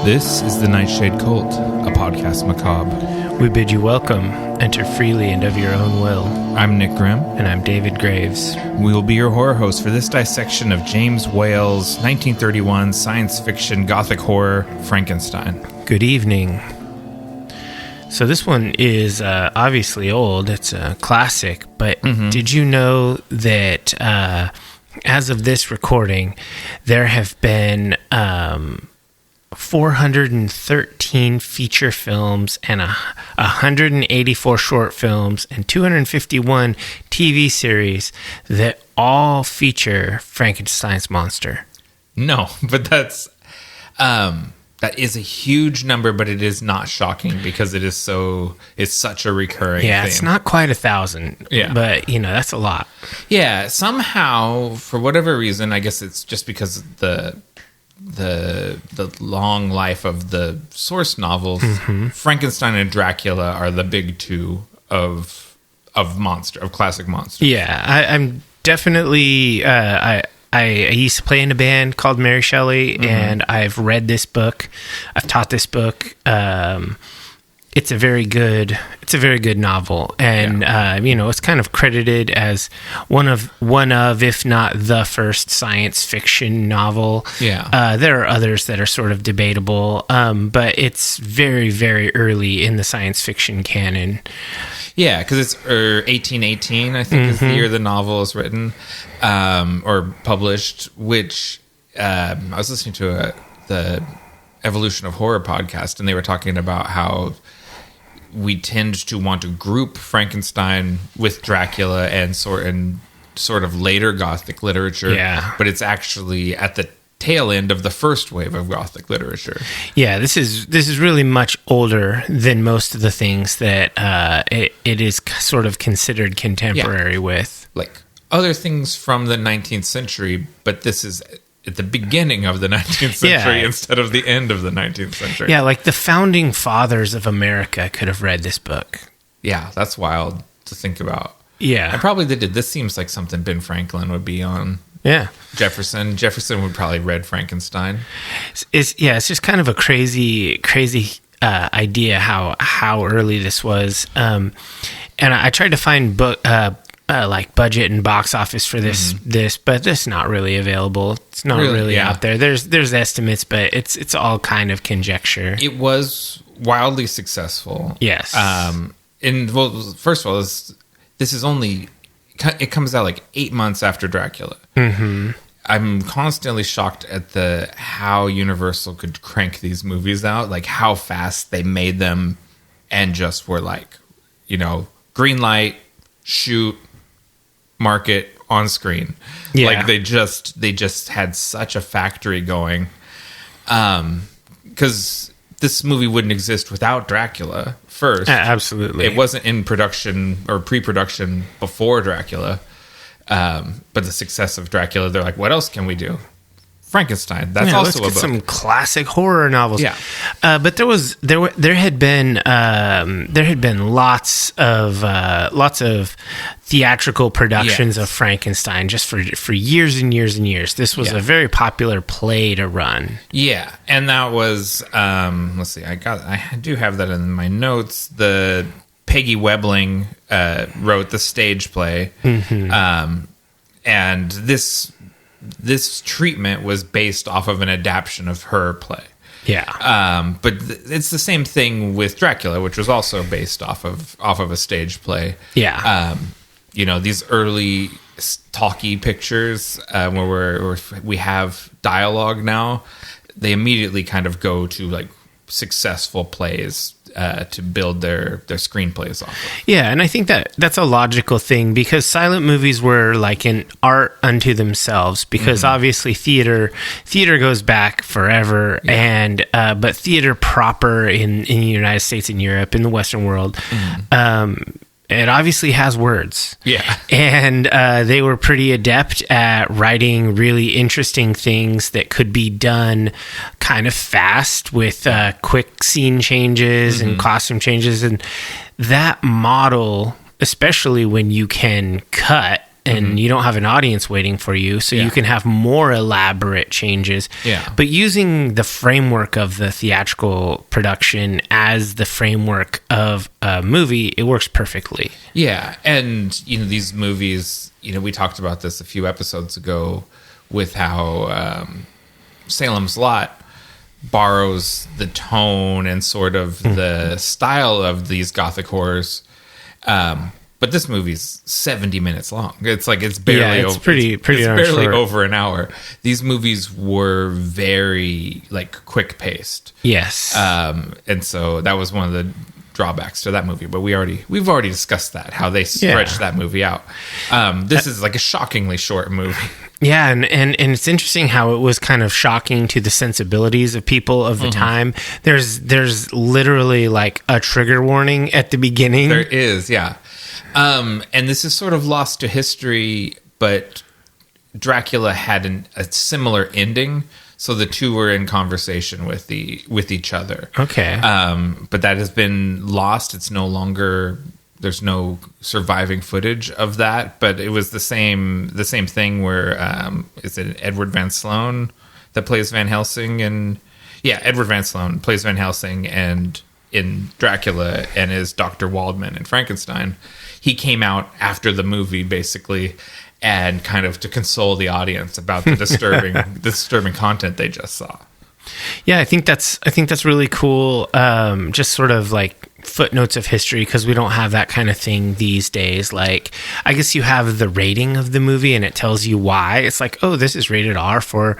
This is the Nightshade Cult, a podcast macabre. We bid you welcome. Enter freely and of your own will. I'm Nick Grimm. And I'm David Graves. We will be your horror hosts for this dissection of James Whale's 1931 science fiction Gothic horror, Frankenstein. Good evening. So this one is obviously old. It's a classic. But did you know that as of this recording, there have been 413 feature films and 184 short films and 251 TV series that all feature Frankenstein's monster? No, but that is a huge number, but it is not shocking because it's such a recurring thing. It's not quite 1,000, but that's a lot. Yeah, somehow, for whatever reason, I guess it's just because the long life of the source novels, Frankenstein and Dracula are the big two of classic monsters. Yeah, I'm definitely I used to play in a band called Mary Shelley, and I've read this book. I've taught this book. It's a very good novel, and it's kind of credited as one of, if not the first science fiction novel. Yeah, there are others that are sort of debatable, but it's very, very early in the science fiction canon. Yeah, because it's 1818, I think, is the year the novel is written or published. Which I was listening to the Evolution of Horror podcast, and they were talking about how we tend to want to group Frankenstein with Dracula and sort of later Gothic literature. Yeah, but it's actually at the tail end of the first wave of Gothic literature. Yeah, this is really much older than most of the things that it is sort of considered contemporary with. Like other things from the 19th century, but this is at the beginning of the 19th century instead of the end of the 19th century. Yeah, like the founding fathers of America could have read this book. Yeah, that's wild to think about. Yeah. And probably they did. This seems like something Ben Franklin would be on. Yeah. Jefferson would probably read Frankenstein. It's just kind of a crazy idea how early this was. And I tried to find like budget and box office for this, but it's not really available. It's not really out there. There's estimates, but it's all kind of conjecture. It was wildly successful. Yes. First of all, it comes out like 8 months after Dracula. I'm constantly shocked at how Universal could crank these movies out, like how fast they made them, and just were like, green light, shoot, market, on screen. Yeah. Like they just had such a factory going, because this movie wouldn't exist without Dracula first. Absolutely. It wasn't in production or pre-production before Dracula. But the success of Dracula, they're like, what else can we do? Frankenstein. That's also let's a book. Get some classic horror novels. Yeah. But there had been lots of theatrical productions of Frankenstein just for years and years and years. This was a very popular play to run. Yeah, and that was let's see, I do have that in my notes. The Peggy Webling wrote the stage play, and this treatment was based off of an adaptation of her play. Yeah, but it's the same thing with Dracula, which was also based off of a stage play. Yeah, these early talkie pictures where we have dialogue now, they immediately kind of go to like successful plays to build their screenplays off of. Yeah, and I think that's a logical thing, because silent movies were like an art unto themselves, because obviously theater goes back forever, and but theater proper in the United States and Europe, in the Western world, it obviously has words. Yeah. And they were pretty adept at writing really interesting things that could be done kind of fast with quick scene changes and costume changes. And that model, especially when you can cut and you don't have an audience waiting for you, so you can have more elaborate changes. Yeah. But using the framework of the theatrical production as the framework of a movie, it works perfectly. Yeah, and these movies, we talked about this a few episodes ago with how Salem's Lot borrows the tone and sort of the style of these Gothic horrors. But this movie's 70 minutes long. It's like it's barely it's pretty barely short. over an hour. These movies were very quick paced. Yes. And so that was one of the drawbacks to that movie, but we've already discussed that, how they stretched that movie out. This is like a shockingly short movie. Yeah, and it's interesting how it was kind of shocking to the sensibilities of people of the time. There's literally like a trigger warning at the beginning. There is, yeah. And this is sort of lost to history, but Dracula had a similar ending, so the two were in conversation with each other. Okay. But that has been lost. It's no longer. There's no surviving footage of that. But it was the same thing where is it Edward Van Sloan that plays Van Helsing, and Edward Van Sloan plays Van Helsing and in Dracula, and is Dr. Waldman in Frankenstein. He came out after the movie basically, and kind of to console the audience about the disturbing content they just saw. Yeah, I think that's really cool. Just sort of like footnotes of history, because we don't have that kind of thing these days. Like, I guess you have the rating of the movie and it tells you why. It's like, oh, this is rated R for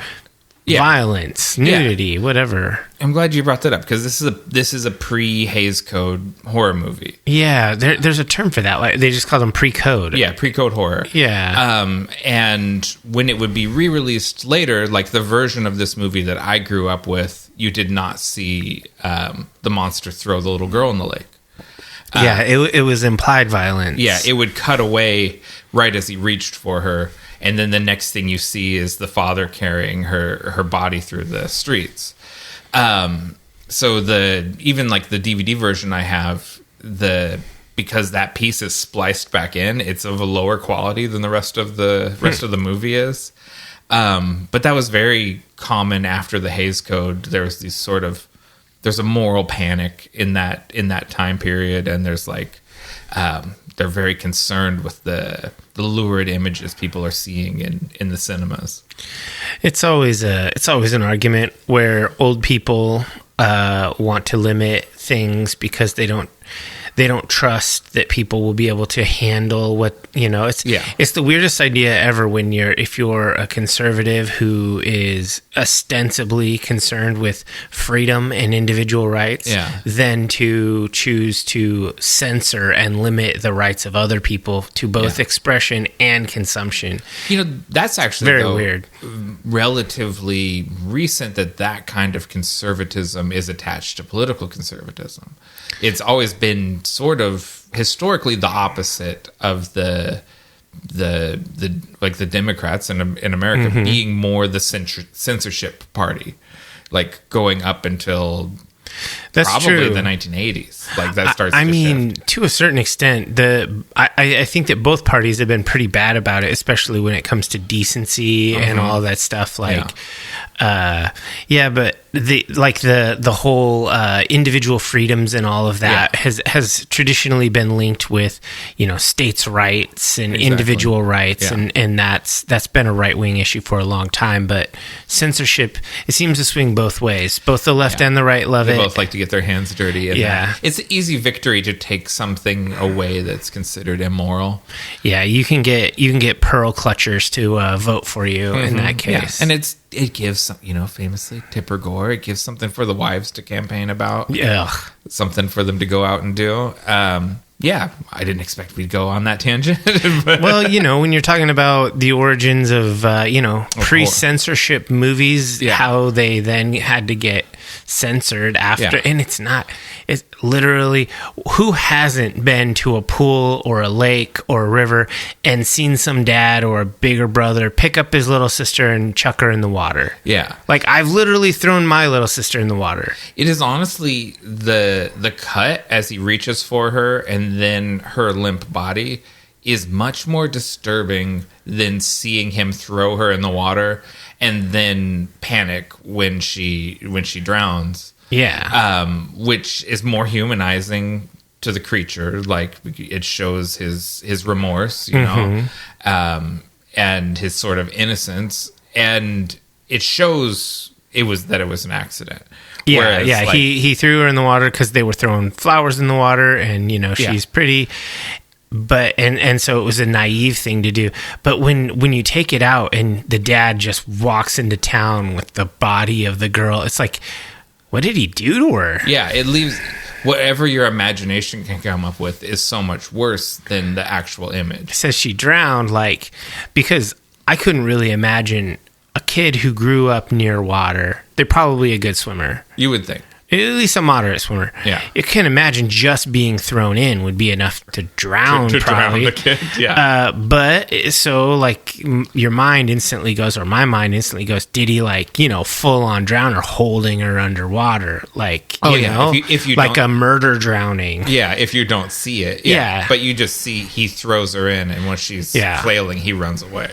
violence, nudity, whatever. I'm glad you brought that up, because this is a pre-Hays Code horror movie. Yeah, there's a term for that. Like, they just call them pre-code. Yeah, pre-code horror. Yeah. And when it would be re-released later, like the version of this movie that I grew up with, you did not see the monster throw the little girl in the lake. It was implied violence. Yeah, it would cut away right as he reached for her. And then the next thing you see is the father carrying her body through the streets. So even like the DVD version I have, because that piece is spliced back in, it's of a lower quality than the rest of the movie is. But that was very common after the Hays Code. There's a moral panic in that time period, and there's like they're very concerned with the lurid images people are seeing in the cinemas. It's always an argument where old people want to limit things because they don't trust that people will be able to handle what, it's the weirdest idea ever if you're a conservative who is ostensibly concerned with freedom and individual rights, then to choose to censor and limit the rights of other people to both expression and consumption. That's actually very weird. Relatively recent that kind of conservatism is attached to political conservatism. It's always been sort of historically the opposite of the Democrats in America being more the censorship party, like going up until probably the 1980s. Like that starts. To a certain extent, I think that both parties have been pretty bad about it, especially when it comes to decency and all that stuff. Like, but the whole individual freedoms and all of that has traditionally been linked with states' rights and individual rights, and that's been a right-wing issue for a long time. But censorship, it seems to swing both ways. Both the left and the right love it. They both like to get their hands dirty. And it's an easy victory to take something away that's considered immoral. Yeah, you can get pearl clutchers to vote for you in that case. And it gives famously Tipper Gore. It gives something for the wives to campaign about. Yeah, something for them to go out and do. I didn't expect we'd go on that tangent. Well, when you're talking about the origins of pre-censorship movies, how they then had to get censored after, and it's literally, who hasn't been to a pool or a lake or a river and seen some dad or a bigger brother pick up his little sister and chuck her in the water? Yeah. Like, I've literally thrown my little sister in the water. It is honestly the cut as he reaches for her and then her limp body is much more disturbing than seeing him throw her in the water and then panic when she drowns. Yeah. Which is more humanizing to the creature. Like, it shows his remorse, you know, and his sort of innocence, and it shows it was an accident. Yeah, Whereas, yeah. like, He threw her in the water because they were throwing flowers in the water, and you know she's pretty. But and so it was a naive thing to do. But when you take it out and the dad just walks into town with the body of the girl, it's like, what did he do to her? Yeah, it leaves whatever your imagination can come up with is so much worse than the actual image. It says she drowned, like, because I couldn't really imagine a kid who grew up near water. They're probably a good swimmer. You would think. At least a moderate swimmer. Yeah. You can imagine just being thrown in would be enough to drown, to probably. drown the kid, yeah. But so, like, your mind instantly goes, or my mind instantly goes, did he, like, you know, full on drown her, holding her underwater? Like, you know, if you like don't, a murder drowning. Yeah, if you don't see it. Yeah. But you just see he throws her in, and when she's flailing, he runs away.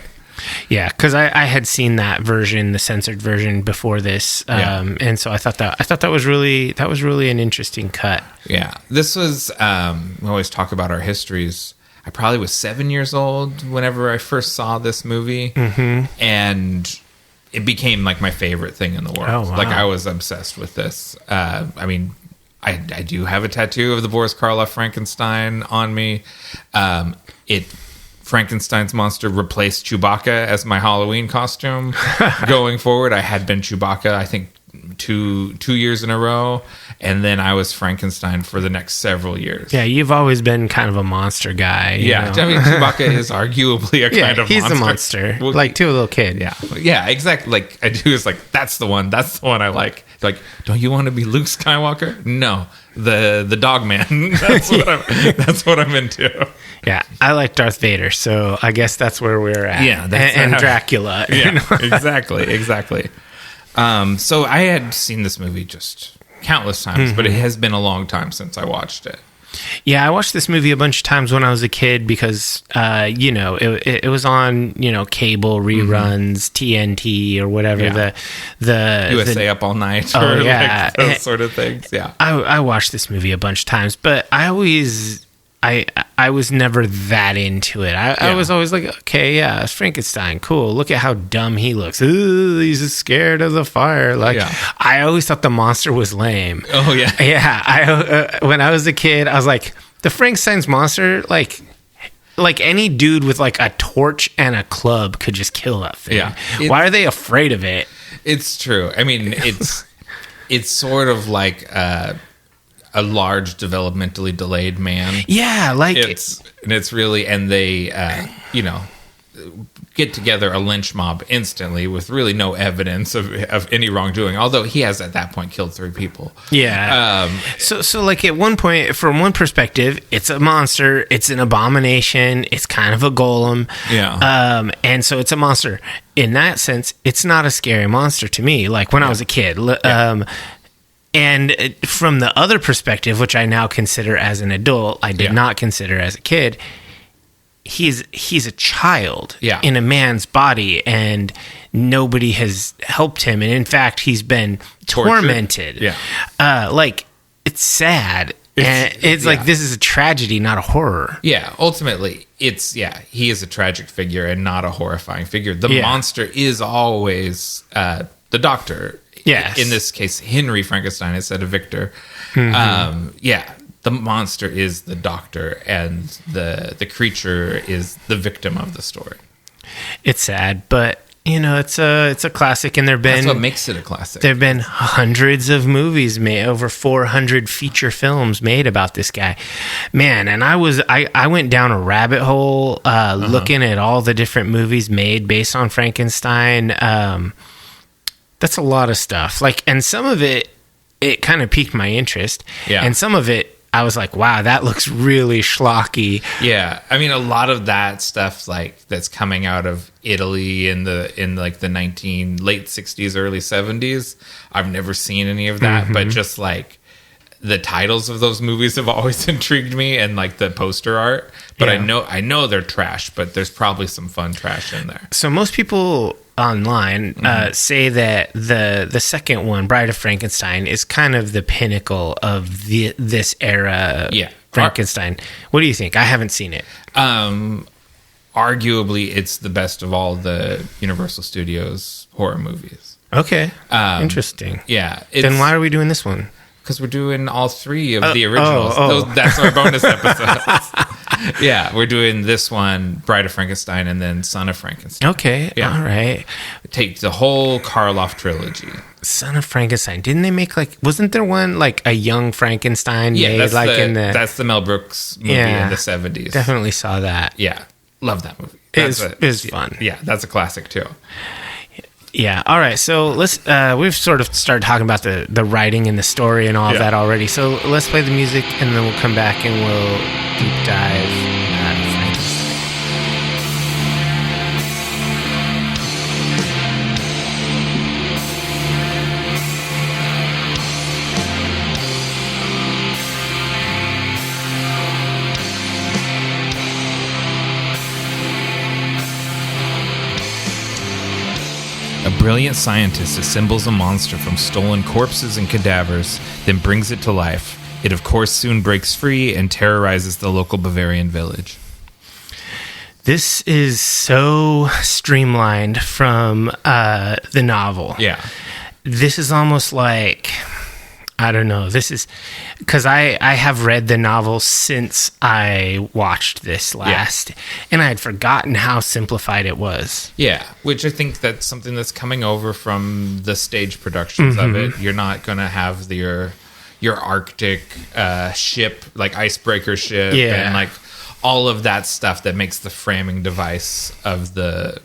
Yeah, because I had seen that version, the censored version, before this, and so I thought that was really an interesting cut. Yeah, this was. We always talk about our histories. I probably was 7 years old whenever I first saw this movie, and it became like my favorite thing in the world. Oh, wow. Like, I was obsessed with this. I mean, I do have a tattoo of the Boris Karloff Frankenstein on me. Frankenstein's monster replaced Chewbacca as my Halloween costume. Going forward, I had been Chewbacca, I think, two years in a row, and then I was Frankenstein for the next several years. Yeah, you've always been kind of a monster guy. Yeah, know? I mean, Chewbacca is arguably a kind of he's monster. a monster, like to a little kid. Yeah, exactly. Like, I do is like, that's the one I like. Like, don't you want to be Luke Skywalker? No, the dog man. That's what I'm into. Yeah, I like Darth Vader, so I guess that's where we're at. Yeah, and Dracula. Yeah, you know? exactly. So I had seen this movie just countless times, but it has been a long time since I watched it. Yeah, I watched this movie a bunch of times when I was a kid because, you know, it was on, you know, cable reruns, TNT or whatever, the USA Up All Night or like those sort of things. Yeah, I watched this movie a bunch of times, but I was never that into it. I was always like, okay, yeah, it's Frankenstein. Cool. Look at how dumb he looks. Ooh, he's scared of the fire. Like, I always thought the monster was lame. Oh, yeah. Yeah. When I was a kid, I was like, the Frankenstein's monster, like any dude with like a torch and a club could just kill that thing. Yeah. Why are they afraid of it? It's true. I mean, it's sort of like a large developmentally delayed man. Yeah, like it's really, and they you know, get together a lynch mob instantly with really no evidence of any wrongdoing, although he has at that point killed 3 people. So like at one point, from one perspective, it's a monster, it's an abomination, it's kind of a golem, and so it's a monster. In that sense, it's not a scary monster to me, like when I was a kid. And from the other perspective, which I now consider as an adult, I did not consider as a kid, he's a child in a man's body, and nobody has helped him. And in fact, he's been tormented. Like, it's sad. It's like, this is a tragedy, not a horror. Yeah, ultimately, he is a tragic figure and not a horrifying figure. The monster is always the doctor. Yes. In this case, Henry Frankenstein instead of Victor. The monster is the doctor, and the creature is the victim of the story. It's sad, but you know, it's a classic, and that's what makes it a classic. There've been hundreds of movies made, over 400 feature films made about this guy, man. And I went down a rabbit hole looking at all the different movies made based on Frankenstein. That's a lot of stuff. Like, and some of it kind of piqued my interest. Yeah. And some of it, I was like, wow, that looks really schlocky. Yeah. I mean, a lot of that stuff, like, that's coming out of Italy in the late 60s, early 70s. I've never seen any of that, but just like the titles of those movies have always intrigued me, and like the poster art. But I know they're trash, but there's probably some fun trash in there. So most people online say that the second one, Bride of Frankenstein, is kind of the pinnacle of this era. Frankenstein. What do you think? I haven't seen it. Arguably, it's the best of all the Universal Studios horror movies. Okay, interesting. Yeah. Then why are we doing this one? Because we're doing all three of the originals. That's our bonus episodes. Yeah, we're doing this one, Bride of Frankenstein, and then Son of Frankenstein. Okay, all right. Take the whole Karloff trilogy. Son of Frankenstein. Didn't they make wasn't there one like a young Frankenstein made that's the Mel Brooks movie in the 70s. Definitely saw that. Yeah, love that movie. It's fun. Yeah, that's a classic too. Yeah. All right. So let's. We've sort of started talking about the writing and the story and all of that already. So let's play the music, and then we'll come back and we'll deep dive. Frankenstein. A brilliant scientist assembles a monster from stolen corpses and cadavers, then brings it to life. It, of course, soon breaks free and terrorizes the local Bavarian village. This is so streamlined from the novel. Yeah. This is almost like... I don't know. This is because I have read the novel since I watched this last, and I had forgotten how simplified it was. Yeah, which I think that's something that's coming over from the stage productions of it. You're not going to have your Arctic ship, like icebreaker ship, and like all of that stuff that makes the framing device of the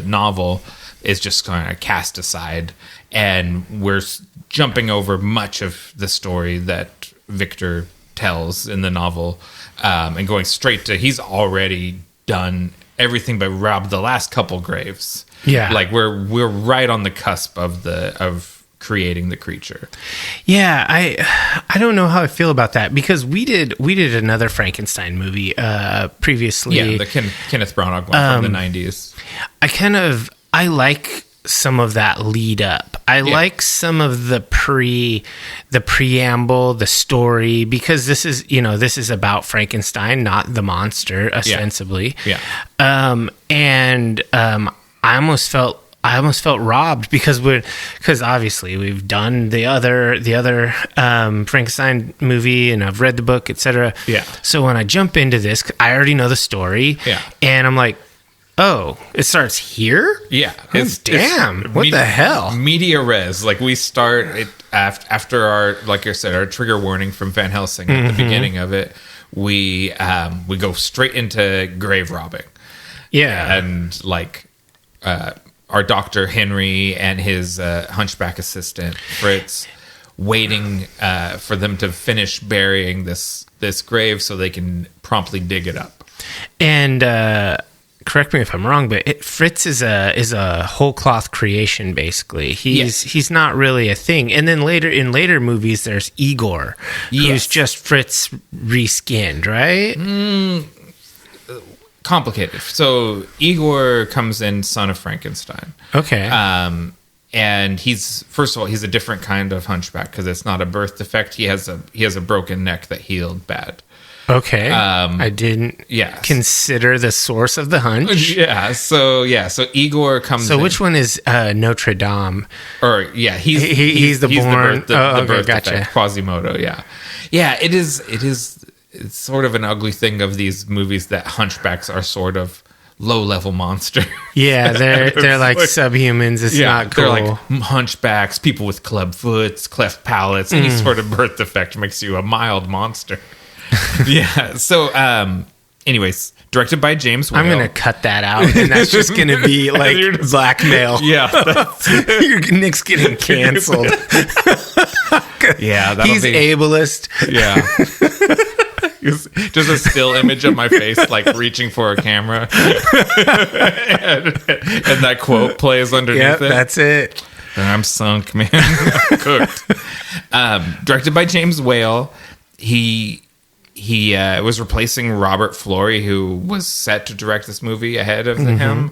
novel is just kind of cast aside, and we're jumping over much of the story that Victor tells in the novel, and going straight to he's already done everything but robbed the last couple graves. Yeah, like we're right on the cusp of creating the creature. Yeah, I don't know how I feel about that, because we did another Frankenstein movie previously. Yeah, the Kenneth Branagh one from the 90s. I like some of that lead up. I like some of the preamble, the story, because this is about Frankenstein, not the monster, ostensibly. Yeah. I almost felt robbed because obviously we've done the other Frankenstein movie, and I've read the book, etc. Yeah. So when I jump into this, I already know the story. Yeah. And I'm like, oh, it starts here? Yeah. What the hell? Media res. Like, we start it after our, like I said, our trigger warning from Van Helsing at the beginning of it. We go straight into grave robbing. Yeah. And like our Dr. Henry and his hunchback assistant Fritz waiting for them to finish burying this grave so they can promptly dig it up. And correct me if I'm wrong, but Fritz is a whole cloth creation. Basically, he's not really a thing. And then in later movies, there's Igor, who's just Fritz reskinned, right? Complicated. So Igor comes in Son of Frankenstein. Okay. And he's a different kind of hunchback because it's not a birth defect. He has a broken neck that healed bad. Okay. I didn't consider the source of the hunch. So Igor comes in. So which one is Notre Dame? Or he's the birth gotcha. defect, Quasimodo, Yeah, it is it's sort of an ugly thing of these movies that hunchbacks are sort of low-level monsters. Yeah, they're like subhumans. It's not cool. They're like hunchbacks, people with club foots, cleft palates. Any sort of birth defect makes you a mild monster. Yeah. So, anyways, directed by James Whale. I'm going to cut that out, and that's just going to be like blackmail. Yeah. Nick's getting canceled. Yeah. He's ableist. Yeah. Just a still image of my face, like reaching for a camera, and that quote plays underneath it. That's it. And I'm sunk, man. I'm cooked. Directed by James Whale. He was replacing Robert Florey, who was set to direct this movie ahead of him,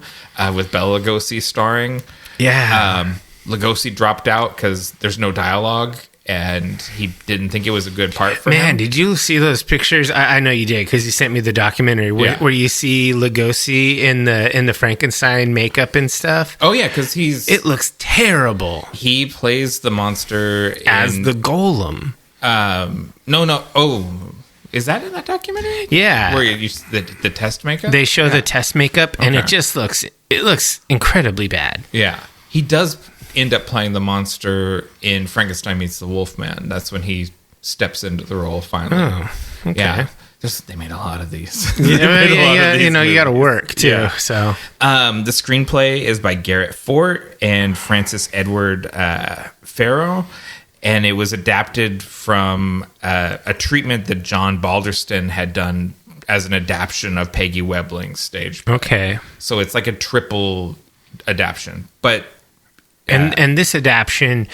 with Bela Lugosi starring. Yeah. Lugosi dropped out because there's no dialogue, and he didn't think it was a good part for him. Man, did you see those pictures? I know you did, because you sent me the documentary where you see Lugosi in the Frankenstein makeup and stuff. Oh yeah, because it looks terrible. He plays the monster as the golem. No. Oh, is that in that documentary? Yeah, where you the test makeup? They show the test makeup, and it just looks incredibly bad. Yeah, he does end up playing the monster in Frankenstein Meets the Wolfman. That's when he steps into the role finally. Oh, okay. Yeah. They made a lot of these. Yeah, you got to work too. Yeah. So, the screenplay is by Garrett Fort and Francis Edward Farrow, and it was adapted from a treatment that John Balderston had done as an adaptation of Peggy Webling's stage play. Okay, so it's like a triple adaptation, but. And this adaptation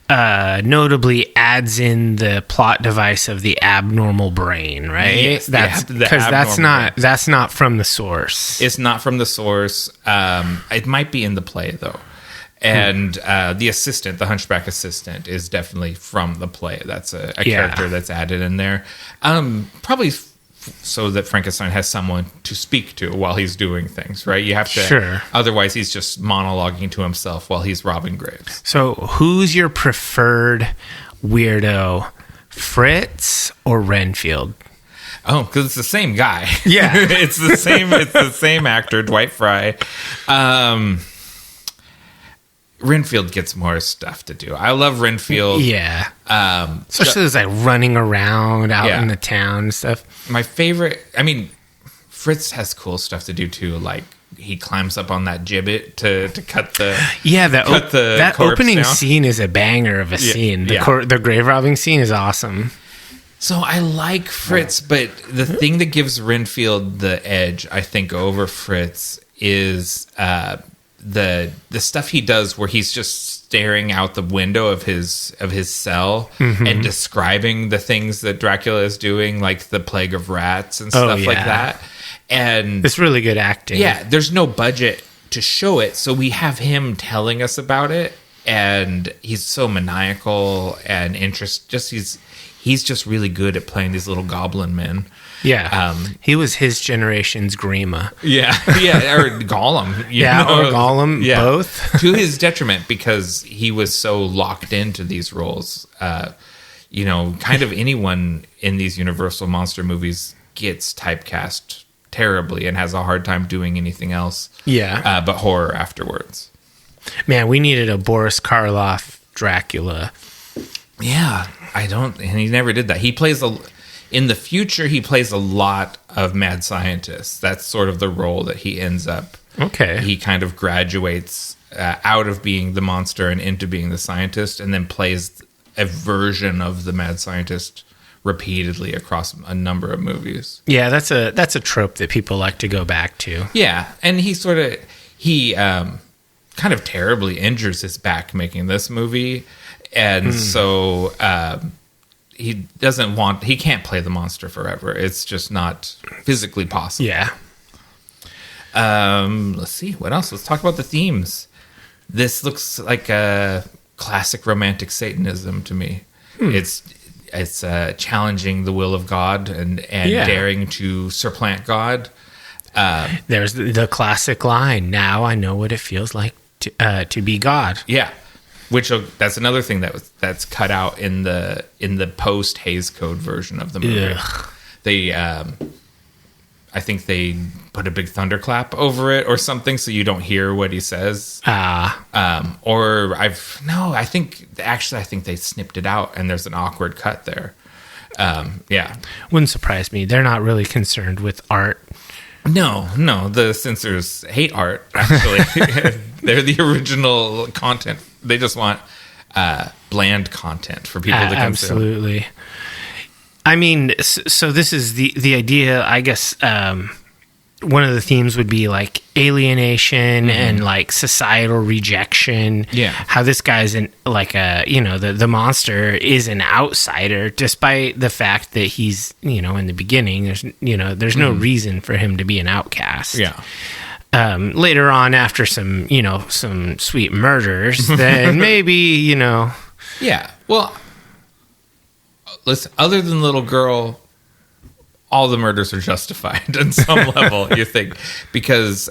notably adds in the plot device of the abnormal brain, right? Yes, because that's not from the source. It's not from the source. It might be in the play though, and the assistant, the Hunchback assistant, is definitely from the play. That's a character that's added in there, probably. So that Frankenstein has someone to speak to while he's doing things, right? You have to. Sure. Otherwise, he's just monologuing to himself while he's robbing graves. So, who's your preferred weirdo, Fritz or Renfield? Oh, because it's the same guy. Yeah, it's the same. It's the same actor, Dwight Fry. Renfield gets more stuff to do. I love Renfield. Yeah. Especially as like running around out in the town and stuff. My favorite, Fritz has cool stuff to do too. Like he climbs up on that gibbet to cut the that opening scene is a banger of a scene. The grave robbing scene is awesome. So I like Fritz, but the thing that gives Renfield the edge, I think, over Fritz is the stuff he does where he's just staring out the window of his cell and describing the things that Dracula is doing, like the plague of rats and stuff like that. And it's really good acting. Yeah, there's no budget to show it, so we have him telling us about it, and he's so maniacal and he's just really good at playing these little goblin men. Yeah, he was his generation's Grima. Yeah, or Gollum. Or Gollum, both. To his detriment, because he was so locked into these roles. Kind of anyone in these Universal monster movies gets typecast terribly and has a hard time doing anything else. Yeah. But horror afterwards. Man, we needed a Boris Karloff Dracula. Yeah, and he never did that. He plays in the future, he plays a lot of mad scientists. That's sort of the role that he ends up. Okay. He kind of graduates out of being the monster and into being the scientist, and then plays a version of the mad scientist repeatedly across a number of movies. Yeah, that's a trope that people like to go back to. Yeah, and he kind of terribly injures his back making this movie, and so he can't play the monster forever. It's just not physically possible. Yeah. Let's see what else. Let's talk about the themes. This looks like a classic romantic Satanism to me. It's challenging the will of God and daring to supplant God. There's the classic line, "Now I know what it feels like to be God." Yeah. Which that's another thing that's cut out in the post Hays Code version of the movie. Ugh. They, I think they put a big thunderclap over it or something, so you don't hear what he says. I think they snipped it out, and there's an awkward cut there. Yeah, wouldn't surprise me. They're not really concerned with art. No, the censors hate art. Actually, they're the original content. They just want bland content for people to consume. Absolutely. I mean, so this is the idea, I guess. One of the themes would be like alienation and like societal rejection. Yeah. How this guy's the monster is an outsider, despite the fact that he's, in the beginning, there's no reason for him to be an outcast. Yeah. Later on, after some sweet murders, then maybe, Yeah. Well, listen, other than little girl, all the murders are justified on some level, you think, because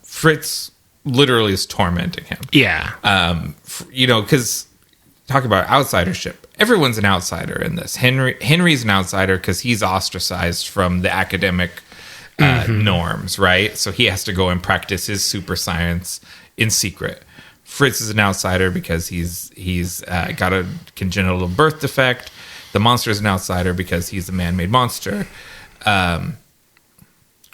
Fritz literally is tormenting him. Yeah. Because talk about outsidership. Everyone's an outsider in this. Henry's an outsider because he's ostracized from the academic norms, right? So he has to go and practice his super science in secret. Fritz is an outsider because he's got a congenital birth defect. The monster is an outsider because he's a man-made monster. What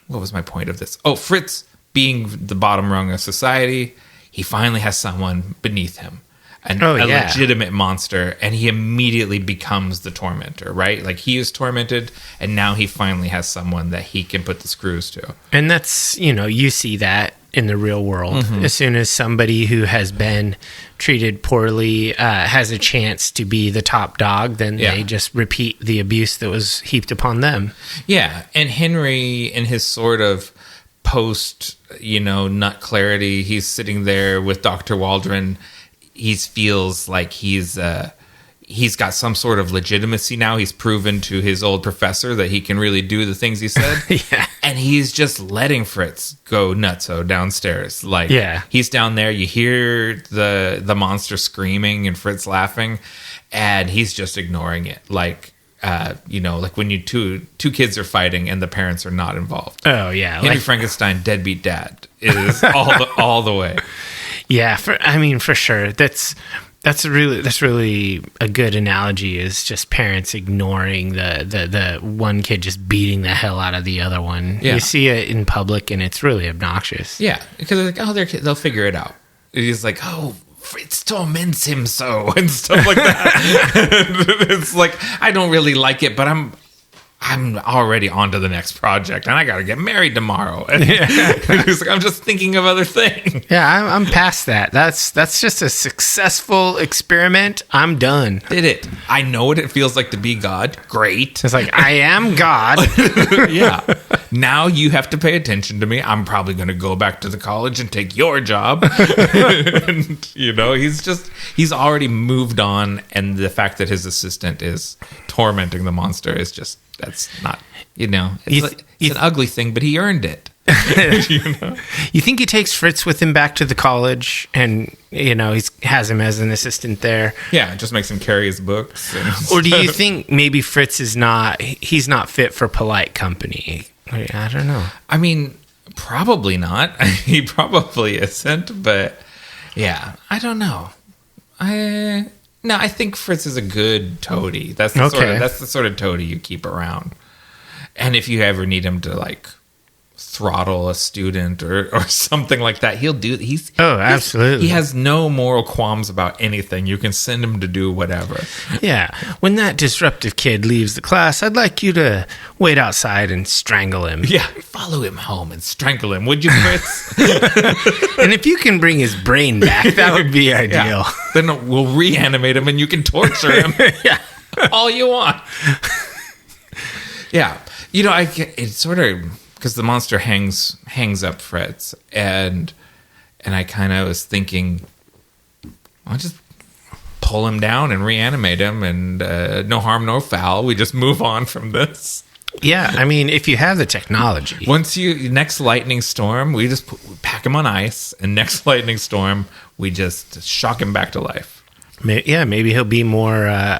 was my point of this? Oh, Fritz, being the bottom rung of society, he finally has someone beneath him. A legitimate monster, and he immediately becomes the tormentor, right? Like, he is tormented, and now he finally has someone that he can put the screws to. And that's, you see that in the real world. As soon as somebody who has been treated poorly has a chance to be the top dog, then they just repeat the abuse that was heaped upon them. Yeah. And Henry, in his sort of post, nut clarity, he's sitting there with Dr. Waldron. He feels like he's got some sort of legitimacy now. He's proven to his old professor that he can really do the things he said. Yeah. And he's just letting Fritz go nutso downstairs. Like, he's down there. You hear the monster screaming and Fritz laughing, and he's just ignoring it. Like, like when you two kids are fighting and the parents are not involved. Oh, yeah. Henry Frankenstein, deadbeat dad, is all the way. Yeah, for sure. That's really a good analogy, is just parents ignoring the one kid just beating the hell out of the other one. Yeah. You see it in public, and it's really obnoxious. Yeah, because they're like, oh, they'll figure it out. And he's like, oh, Fritz torments him so, and stuff like that. It's like, I don't really like it, but I'm already on to the next project, and I got to get married tomorrow. And he's like, I'm just thinking of other things. Yeah, I'm past that. That's just a successful experiment. I'm done. Did it. I know what it feels like to be God. Great. It's like, I am God. Yeah. Now you have to pay attention to me. I'm probably going to go back to the college and take your job. And, he's already moved on, and the fact that his assistant is tormenting the monster is just, that's not, it's an ugly thing, but he earned it. You think he takes Fritz with him back to the college, and he has him as an assistant there? Yeah, just makes him carry his books. Or do you think maybe Fritz he's not fit for polite company? I don't know. I mean, probably not. He probably isn't, but yeah, I don't know. I think Fritz is a good toady. That's the sort of toady you keep around. And if you ever need him to like throttle a student or something like that, he'll do. Absolutely. He has no moral qualms about anything. You can send him to do whatever. Yeah. When that disruptive kid leaves the class, I'd like you to wait outside and strangle him. Yeah. Follow him home and strangle him, would you, Fritz? And if you can bring his brain back, that would be ideal. Yeah. Then we'll reanimate him and you can torture him. Yeah. All you want. Yeah. It's sort of, because the monster hangs up Fritz, and I kind of was thinking, I'll just pull him down and reanimate him, and no harm, no foul. We just move on from this. Yeah, I mean, if you have the technology. Next lightning storm, we just pack him on ice, and next lightning storm, we just shock him back to life. Maybe he'll be more,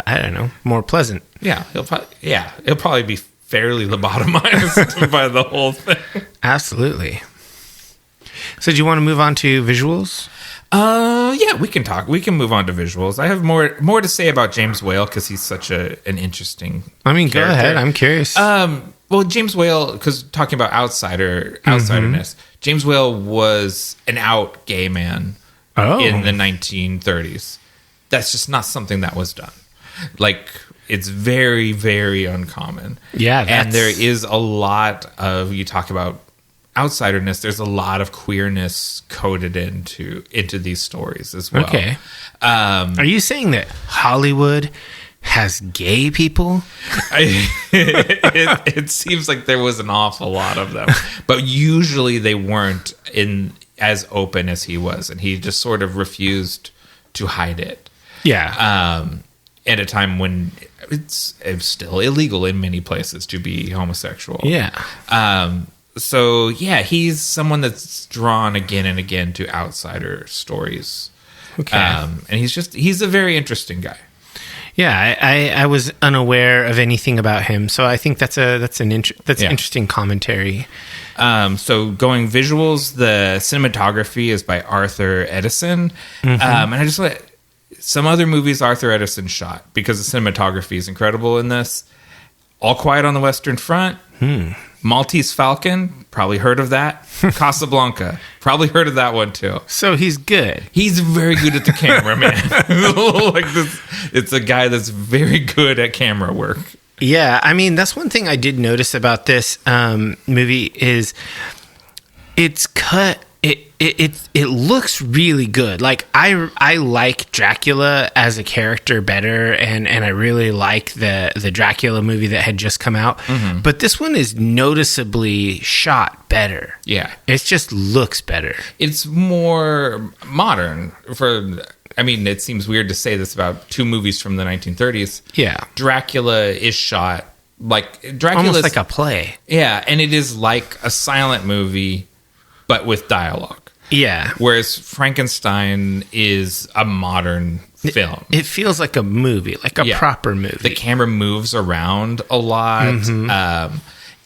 more pleasant. Yeah, he'll probably be fairly lobotomized by the whole thing. Absolutely. So do you want to move on to visuals? Yeah, we can talk. We can move on to visuals. I have more to say about James Whale because he's such an interesting character. Go ahead. I'm curious. Well, James Whale, because talking about outsiderness, James Whale was an out gay man in the 1930s. That's just not something that was done. Like, it's very, very uncommon. Yeah, and there is a lot of, you talk about outsiderness, there's a lot of queerness coded into these stories as well. Okay. Are you saying that Hollywood has gay people? It seems like there was an awful lot of them, but usually they weren't as open as he was, and he just sort of refused to hide it. Yeah. At a time when it's still illegal in many places to be homosexual. Yeah. So yeah, he's someone that's drawn again and again to outsider stories. Okay. And he's a very interesting guy. Yeah, I was unaware of anything about him, so I think that's interesting commentary. So going visuals, the cinematography is by Arthur Edison, and I just let some other movies Arthur Edison shot because the cinematography is incredible in this. All Quiet on the Western Front, Maltese Falcon, probably heard of that. Casablanca, probably heard of that one too. So he's good. He's very good at the camera, man. It's a guy that's very good at camera work. Yeah, I mean, that's one thing I did notice about this movie is it's cut. It looks really good. Like I like Dracula as a character better, and I really like the Dracula movie that had just come out. Mm-hmm. But this one is noticeably shot better. Yeah, it just looks better. It's more modern. It seems weird to say this about two movies from the 1930s. Yeah, Dracula is shot like almost like a play. Yeah, and it is like a silent movie, but with dialogue. Yeah. Whereas Frankenstein is a modern film. It feels like a movie, like a proper movie. The camera moves around a lot. Mm-hmm.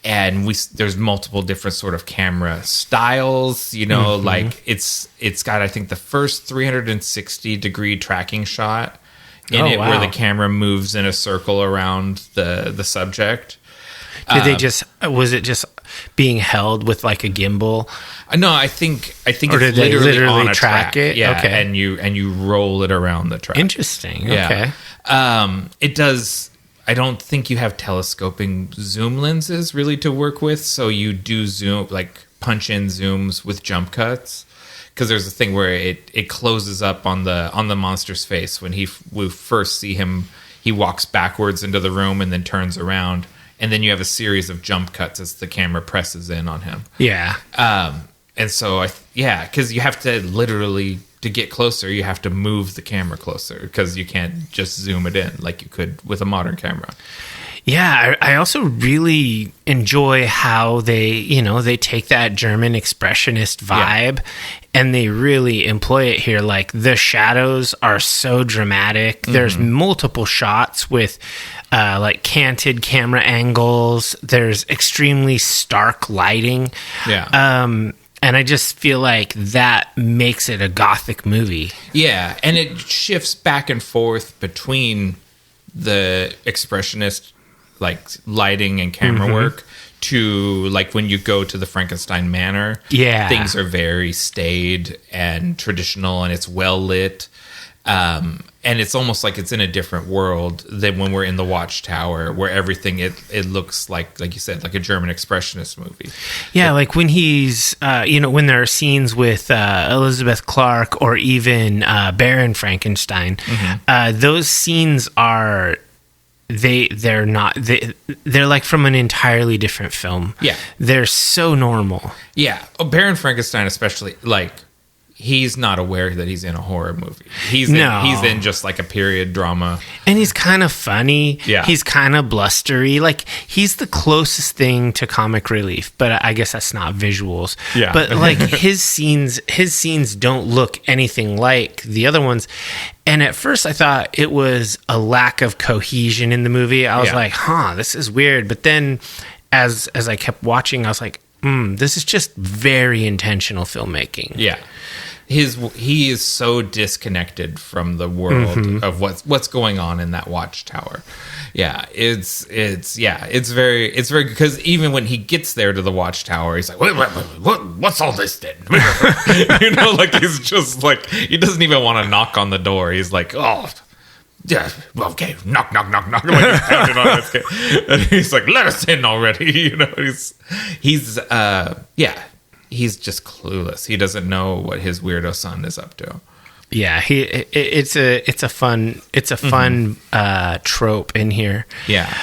And there's multiple different sort of camera styles, like it's got, I think, the first 360 degree tracking shot in where the camera moves in a circle around the subject. Was it just being held with like a gimbal? No, I think it's literally on a track it. Yeah, okay. and you roll it around the track. Interesting. Yeah. Okay. It does. I don't think you have telescoping zoom lenses really to work with, so you do zoom, like punch in zooms with jump cuts. Because there's a thing where it closes up on the monster's face when we first see him. He walks backwards into the room and then turns around. And then you have a series of jump cuts as the camera presses in on him. Yeah. And so, because you have to literally, to get closer, you have to move the camera closer because you can't just zoom it in like you could with a modern camera. Yeah, I also really enjoy how they take that German expressionist vibe and they really employ it here. Like the shadows are so dramatic. Mm-hmm. There's multiple shots with like canted camera angles. There's extremely stark lighting. Yeah. And I just feel like that makes it a Gothic movie. Yeah, and it shifts back and forth between the expressionist like lighting and camera work to like when you go to the Frankenstein Manor. Yeah. Things are very staid and traditional and it's well lit. And it's almost like it's in a different world than when we're in the Watchtower, where everything it looks like you said, like a German expressionist movie. Yeah, like when he's when there are scenes with Elizabeth Clark or even Baron Frankenstein, those scenes are they're like from an entirely different film. Yeah, they're so normal. Yeah, Baron Frankenstein especially, like. He's not aware that he's in a horror movie. He's in just like a period drama. And he's kind of funny. Yeah. He's kind of blustery. Like he's the closest thing to comic relief, but I guess that's not visuals. Yeah. But like his scenes don't look anything like the other ones. And at first I thought it was a lack of cohesion in the movie. I was like, this is weird. But then as I kept watching, I was like, this is just very intentional filmmaking. Yeah. He is so disconnected from the world of what's going on in that Watchtower. Yeah, it's very good because even when he gets there to the Watchtower, he's like, what's all this then? Like he's just like he doesn't even want to knock on the door. He's like, yeah, well, okay, knock, knock, knock, knock. Like he's pounding on his kid. And he's like, let us in already. You know, he's just clueless. He doesn't know what his weirdo son is up to. Yeah, it's a fun trope in here. Yeah.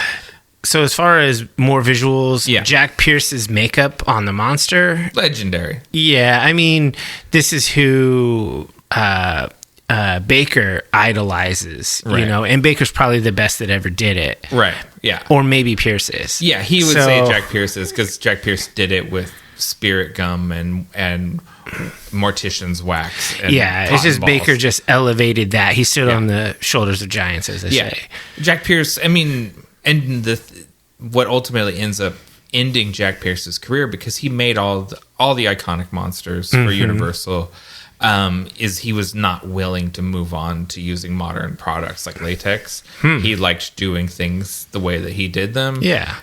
So as far as more visuals, Yeah. Jack Pierce's makeup on the monster, Legendary. yeah, I mean, this is who Baker idolizes, Right. you know, and Baker's probably the best that ever did it. Right. Yeah. Or maybe Pierce is. Yeah, he would say Jack Pierce is, because Jack Pierce did it with spirit gum and mortician's wax. And It's just cotton Baker balls. just elevated that. He stood on the shoulders of giants, as they say. Jack Pierce, I mean, and what ultimately ends up ending Jack Pierce's career, because he made all the iconic monsters for Universal, is he was not willing to move on to using modern products like latex. He liked doing things the way that he did them. Yeah.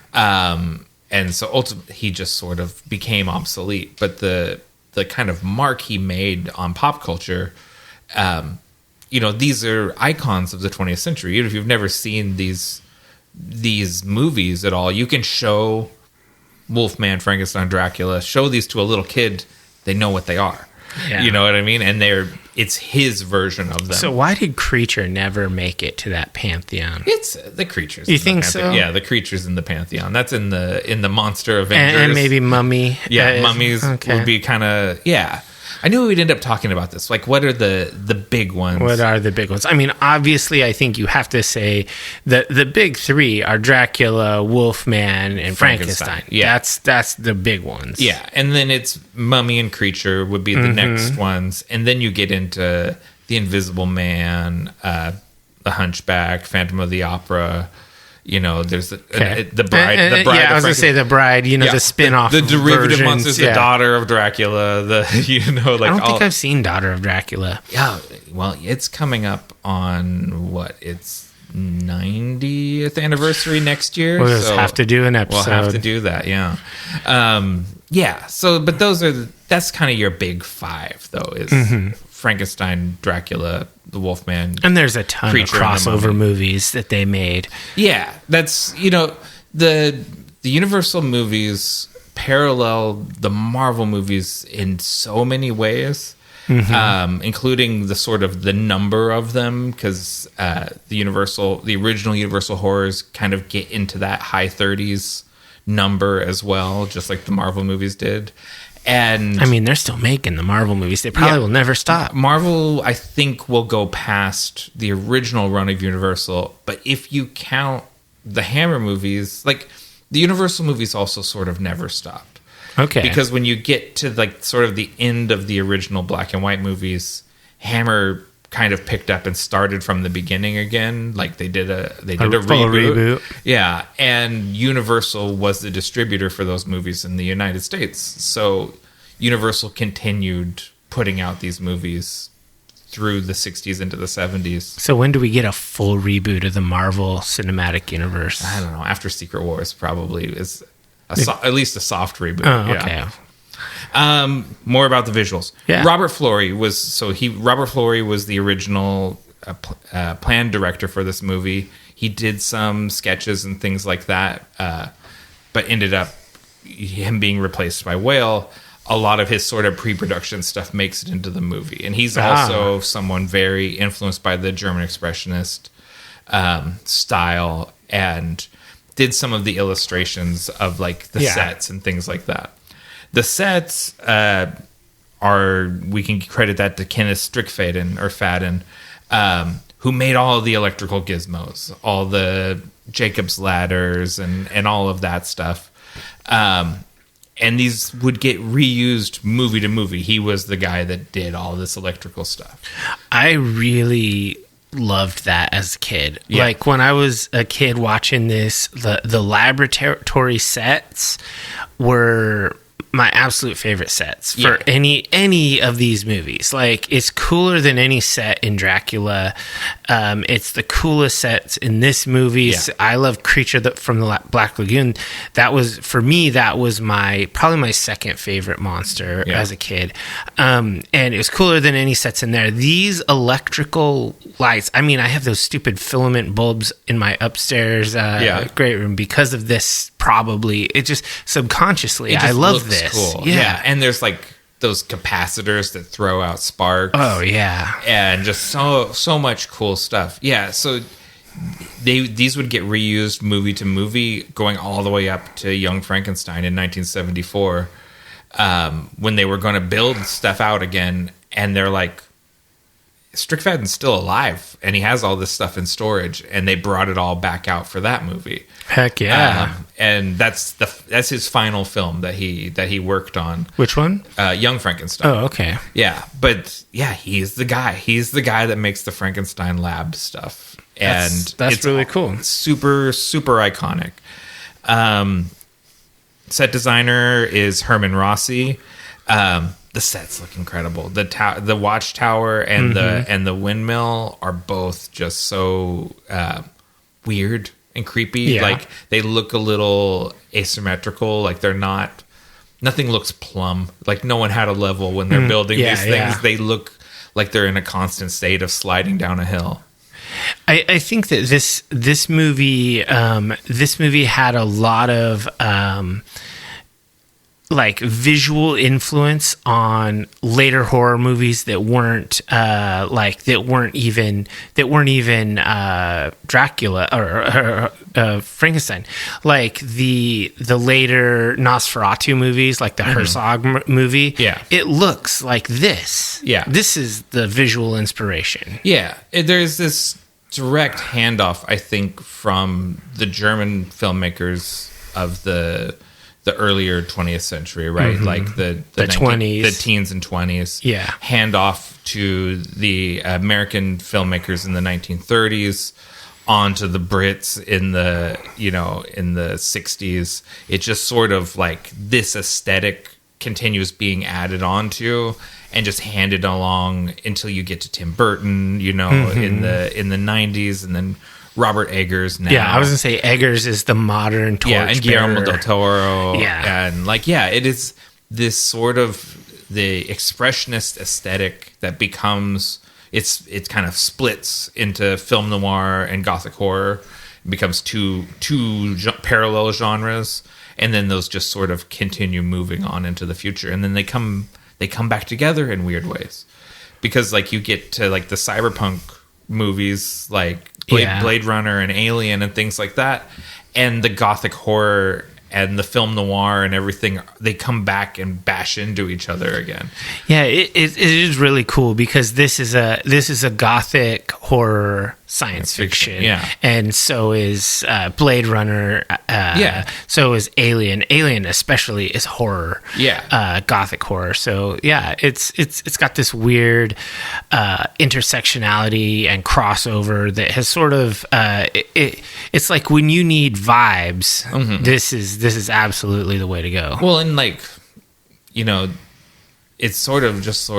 And so ultimately he just sort of became obsolete. But the kind of mark he made on pop culture, you know, these are icons of the 20th century. Even if you've never seen these movies at all, you can show Wolfman, Frankenstein, Dracula, show these to a little kid, they know what they are. Yeah. You know what I mean? And it's his version of them. So why did Creature never make it to that pantheon? It's the creatures. You think so? Yeah, the creatures in the pantheon. That's in the Monster Avengers. And maybe Mummy. Yeah, mummies would be kind of, yeah. I knew we'd end up talking about this. Like, what are the big ones? What are the big ones? I mean, obviously, I think you have to say that the big three are Dracula, Wolfman, and Frankenstein. Yeah. That's the big ones. Yeah, and then it's Mummy and Creature would be the next ones. And then you get into The Invisible Man, The Hunchback, Phantom of the Opera. You know, there's the bride. The bride. Yeah, I was going to say the bride. You know, the spin-off, the derivative versions, monsters, the daughter of Dracula. I don't think I've seen Daughter of Dracula. Yeah, well, it's coming up on its 90th anniversary next year. We'll just have to do an episode. We'll have to do that. Yeah, yeah. So, but that's kind of your big five, though. Is Frankenstein, Dracula, the Wolfman, and there's a ton of Creature, crossover movies that they made. Yeah, that's, you know, the Universal movies parallel the Marvel movies in so many ways, including the sort of the number of them, because the original Universal horrors kind of get into that high 30s number as well, just like the Marvel movies did. And I mean, they're still making the Marvel movies. They probably will never stop. Marvel, I think, will go past the original run of Universal. But if you count the Hammer movies, like the Universal movies also sort of never stopped. Okay. Because when you get to like sort of the end of the original black and white movies, Hammer kind of picked up and started from the beginning again. Like they did a full reboot. reboot. Yeah, and Universal was the distributor for those movies in the United States. So Universal continued putting out these movies through the 60s into the 70s. So when do we get a full reboot of the Marvel Cinematic Universe? I don't know. After Secret Wars probably is at least a soft reboot. Oh, okay. Yeah. More about the visuals. Yeah. Robert Florey was the original plan director for this movie. He did some sketches and things like that, but ended up him being replaced by Whale. A lot of his sort of pre-production stuff makes it into the movie, and he's also someone very influenced by the German Expressionist style, and did some of the illustrations of like the sets and things like that. The sets we can credit that to Kenneth Strickfaden, who made all of the electrical gizmos, all the Jacob's ladders and all of that stuff. And these would get reused movie to movie. He was the guy that did all this electrical stuff. I really loved that as a kid. Yeah. Like when I was a kid watching this, the laboratory sets were my absolute favorite sets for any of these movies. Like, it's cooler than any set in Dracula. It's the coolest sets in this movie. Yeah. I love Creature from the Black Lagoon. That was, for me, that was probably my second favorite monster as a kid. And it was cooler than any sets in there. These electrical lights, I mean, I have those stupid filament bulbs in my upstairs great room because of this. Probably it just subconsciously, I love this. Cool. Yeah, and there's like those capacitors that throw out sparks. Oh yeah, and just so much cool stuff. Yeah, so these would get reused movie to movie, going all the way up to Young Frankenstein in 1974, when they were going to build stuff out again, and they're like, Strickfaden's still alive, and he has all this stuff in storage, and they brought it all back out for that movie. Heck yeah! And that's his final film that he worked on. Which one? Young Frankenstein. Oh, okay. Yeah, but yeah, he's the guy. He's the guy that makes the Frankenstein lab stuff, and that's really cool. Super iconic. Set designer is Herman Rossi. The sets look incredible. The watchtower and the windmill are both just so weird and creepy. Yeah. Like, they look a little asymmetrical. Like, nothing looks plumb. Like, no one had a level when they're building these things. Yeah. They look like they're in a constant state of sliding down a hill. I think that this movie had a lot of like visual influence on later horror movies that weren't even Dracula or Frankenstein, like the later Nosferatu movies, like the Herzog movie. Yeah, it looks like this. Yeah, this is the visual inspiration. Yeah, there's this direct handoff, I think, from the German filmmakers of the earlier 20th century, right? Like the 20s, the teens and 20s. Yeah. Hand off to the American filmmakers in the 1930s, onto the Brits in the 60s. It just sort of like this aesthetic continues being added onto and just handed along until you get to Tim Burton, in the 90s, and then Robert Eggers now. Yeah, I was going to say Eggers is the modern torch and Guillermo del Toro. Yeah. And it is this sort of the expressionist aesthetic that becomes, it kind of splits into film noir and Gothic horror. It becomes two parallel genres, and then those just sort of continue moving on into the future. And then they come back together in weird ways. Because like you get to like the cyberpunk movies, like Blade Runner and Alien and things like that, and the Gothic horror and the film noir and everything, they come back and bash into each other again. Yeah, it is really cool because this is a Gothic horror science fiction. Yeah, and so is Blade Runner. So is Alien. Alien especially is horror. Yeah, Gothic horror. So yeah, it's got this weird intersectionality and crossover that has sort of it's like when you need vibes, this is absolutely the way to go. Well, and like it's sort of just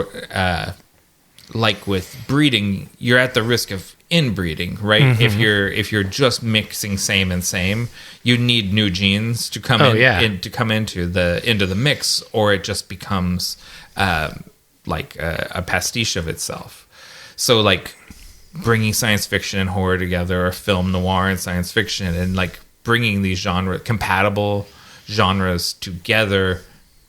like with breeding, you're at the risk of inbreeding, right? If you're just mixing same and same, you need new genes to come to come into the mix, or it just becomes like a pastiche of itself. So like bringing science fiction and horror together, or film noir and science fiction, and like bringing these compatible genres together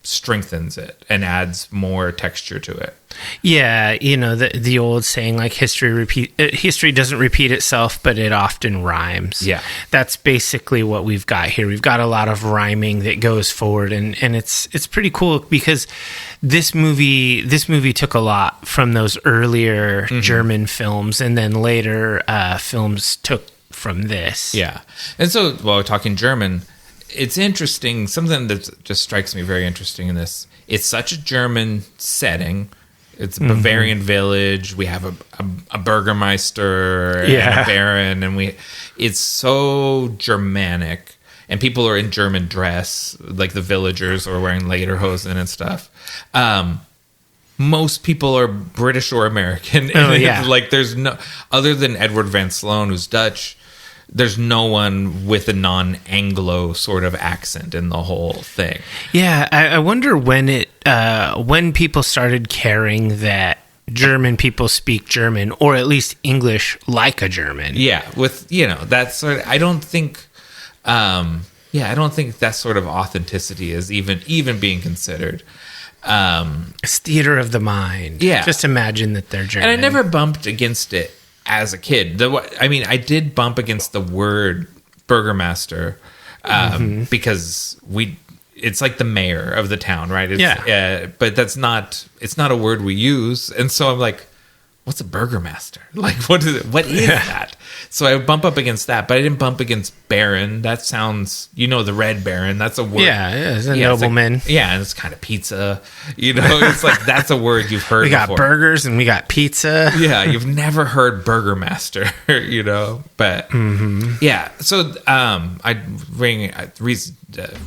strengthens it and adds more texture to it. Yeah, the old saying, like history doesn't repeat itself, but it often rhymes. Yeah, that's basically what we've got here. We've got a lot of rhyming that goes forward, and it's pretty cool because this movie took a lot from those earlier German films, and then later films took from this. Yeah, and so while we're talking German, it's interesting, something that just strikes me very interesting in this. It's such a German setting. It's a Bavarian village. We have a Burgermeister and a Baron, and it's so Germanic. and people are in German dress, like the villagers are wearing lederhosen and stuff. Most people are British or American. Oh, yeah. Like there's no, other than Edward Van Sloan, who's Dutch, there's no one with a non-Anglo sort of accent in the whole thing. Yeah, I wonder when people started caring that German people speak German, or at least English like a German. Yeah, with that sort of, I don't think that sort of authenticity is even being considered. It's theater of the mind. Yeah, just imagine that they're German. And I never bumped against it as a kid. I did bump against the word burgomaster because it's like the mayor of the town, right? But it's not a word we use. And so I'm like, what's a burgomaster? Like, what is it? What is that? So I would bump up against that, but I didn't bump against baron. That sounds, the red baron. That's a word. Yeah, it's a nobleman. Like, and it's kind of pizza. It's like, that's a word you've heard before. We got burgers and we got pizza. Yeah, you've never heard burgomaster, but yeah. So the reason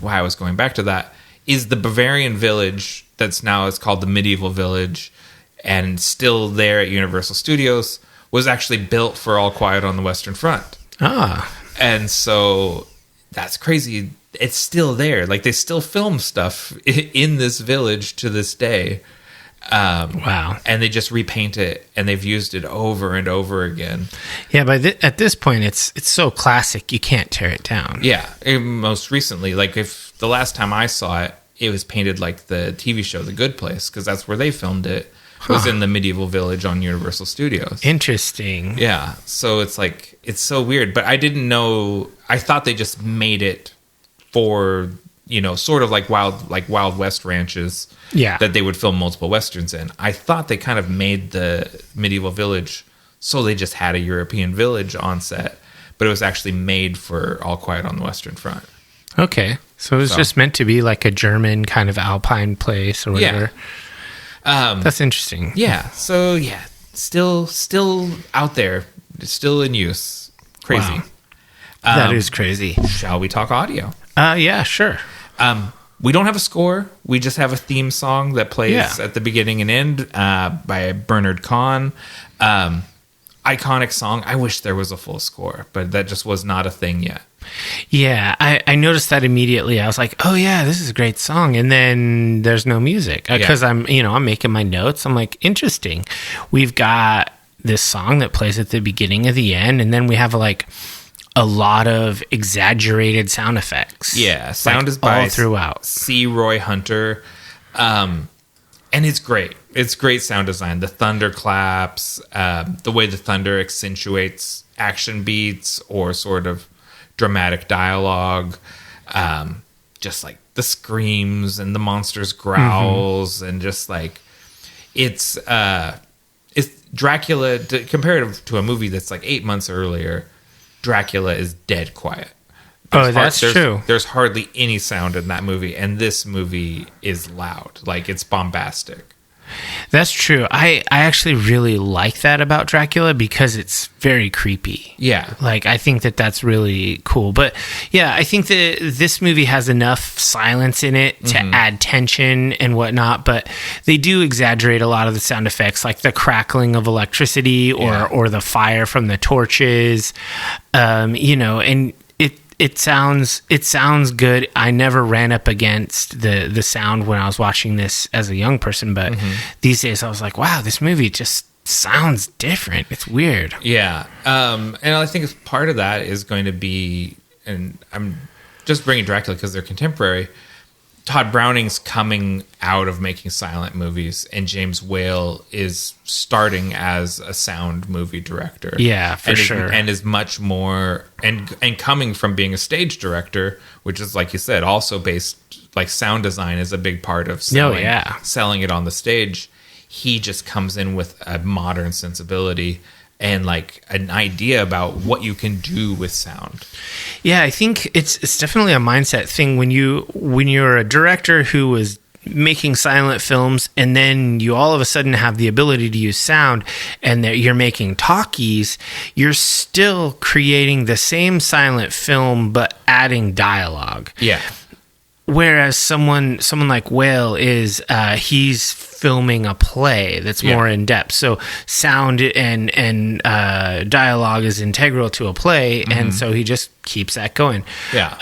why I was going back to that is the Bavarian village it's called the medieval village, and still there at Universal Studios, was actually built for All Quiet on the Western Front. And so that's crazy. It's still there. Like, they still film stuff in this village to this day. Wow. And they just repaint it, and they've used it over and over again. Yeah, but at this point, it's so classic, you can't tear it down. Yeah. Most recently, like, if the last time I saw it, it was painted like the TV show The Good Place, because that's where they filmed it. Was in the medieval village on Universal Studios. Interesting. Yeah. So it's like, it's so weird. But I didn't know, I thought they just made it for, sort of like Wild West ranches. Yeah. That they would film multiple Westerns in. I thought they kind of made the medieval village so they just had a European village on set. But it was actually made for All Quiet on the Western Front. Okay. So it was just meant to be like a German kind of alpine place or whatever. Yeah. That's interesting. Yeah. So yeah, still out there, still in use. Crazy. Wow. That is crazy. Shall we talk audio? Yeah, sure. We don't have a score. We just have a theme song that plays at the beginning and end by Bernard Kahn. Iconic song. I wish there was a full score, but that just was not a thing yet. Yeah, I noticed that immediately. I was like, "Oh yeah, this is a great song," and then there's no music because I'm making my notes. I'm like, interesting. We've got this song that plays at the beginning of the end, and then we have like a lot of exaggerated sound effects. Yeah, sound is by all throughout. C. Roy Hunter, and it's great. It's great sound design. The thunder claps, the way the thunder accentuates action beats or sort of dramatic dialogue, just like the screams and the monsters' growls, and just like it's Dracula comparative to a movie that's like 8 months earlier. Dracula is dead quiet. That's true. There's hardly any sound in that movie, and this movie is loud. Like, it's bombastic. That's true. I actually really like that about Dracula because it's very creepy. Yeah. Like, I think that's really cool. But yeah, I think that this movie has enough silence in it to add tension and whatnot, but they do exaggerate a lot of the sound effects, like the crackling of electricity or the fire from the torches, and it sounds good. I never ran up against the sound when I was watching this as a young person, but these days I was like, wow, this movie just sounds different. It's weird. Yeah. And I think part of that is going to be, and I'm just bringing Dracula because they're contemporary, Todd Browning's coming out of making silent movies, and James Whale is starting as a sound movie director. Yeah, for sure. And is much more, and coming from being a stage director, which is, like you said, also based, like, sound design is a big part of selling it on the stage. He just comes in with a modern sensibility and like an idea about what you can do with sound. Yeah, I think it's definitely a mindset thing when you're a director who was making silent films, and then you all of a sudden have the ability to use sound, and that you're making talkies, you're still creating the same silent film but adding dialogue. Yeah. Whereas someone like Whale is he's filming a play that's more in depth. So sound and dialogue is integral to a play, and so he just keeps that going. Yeah.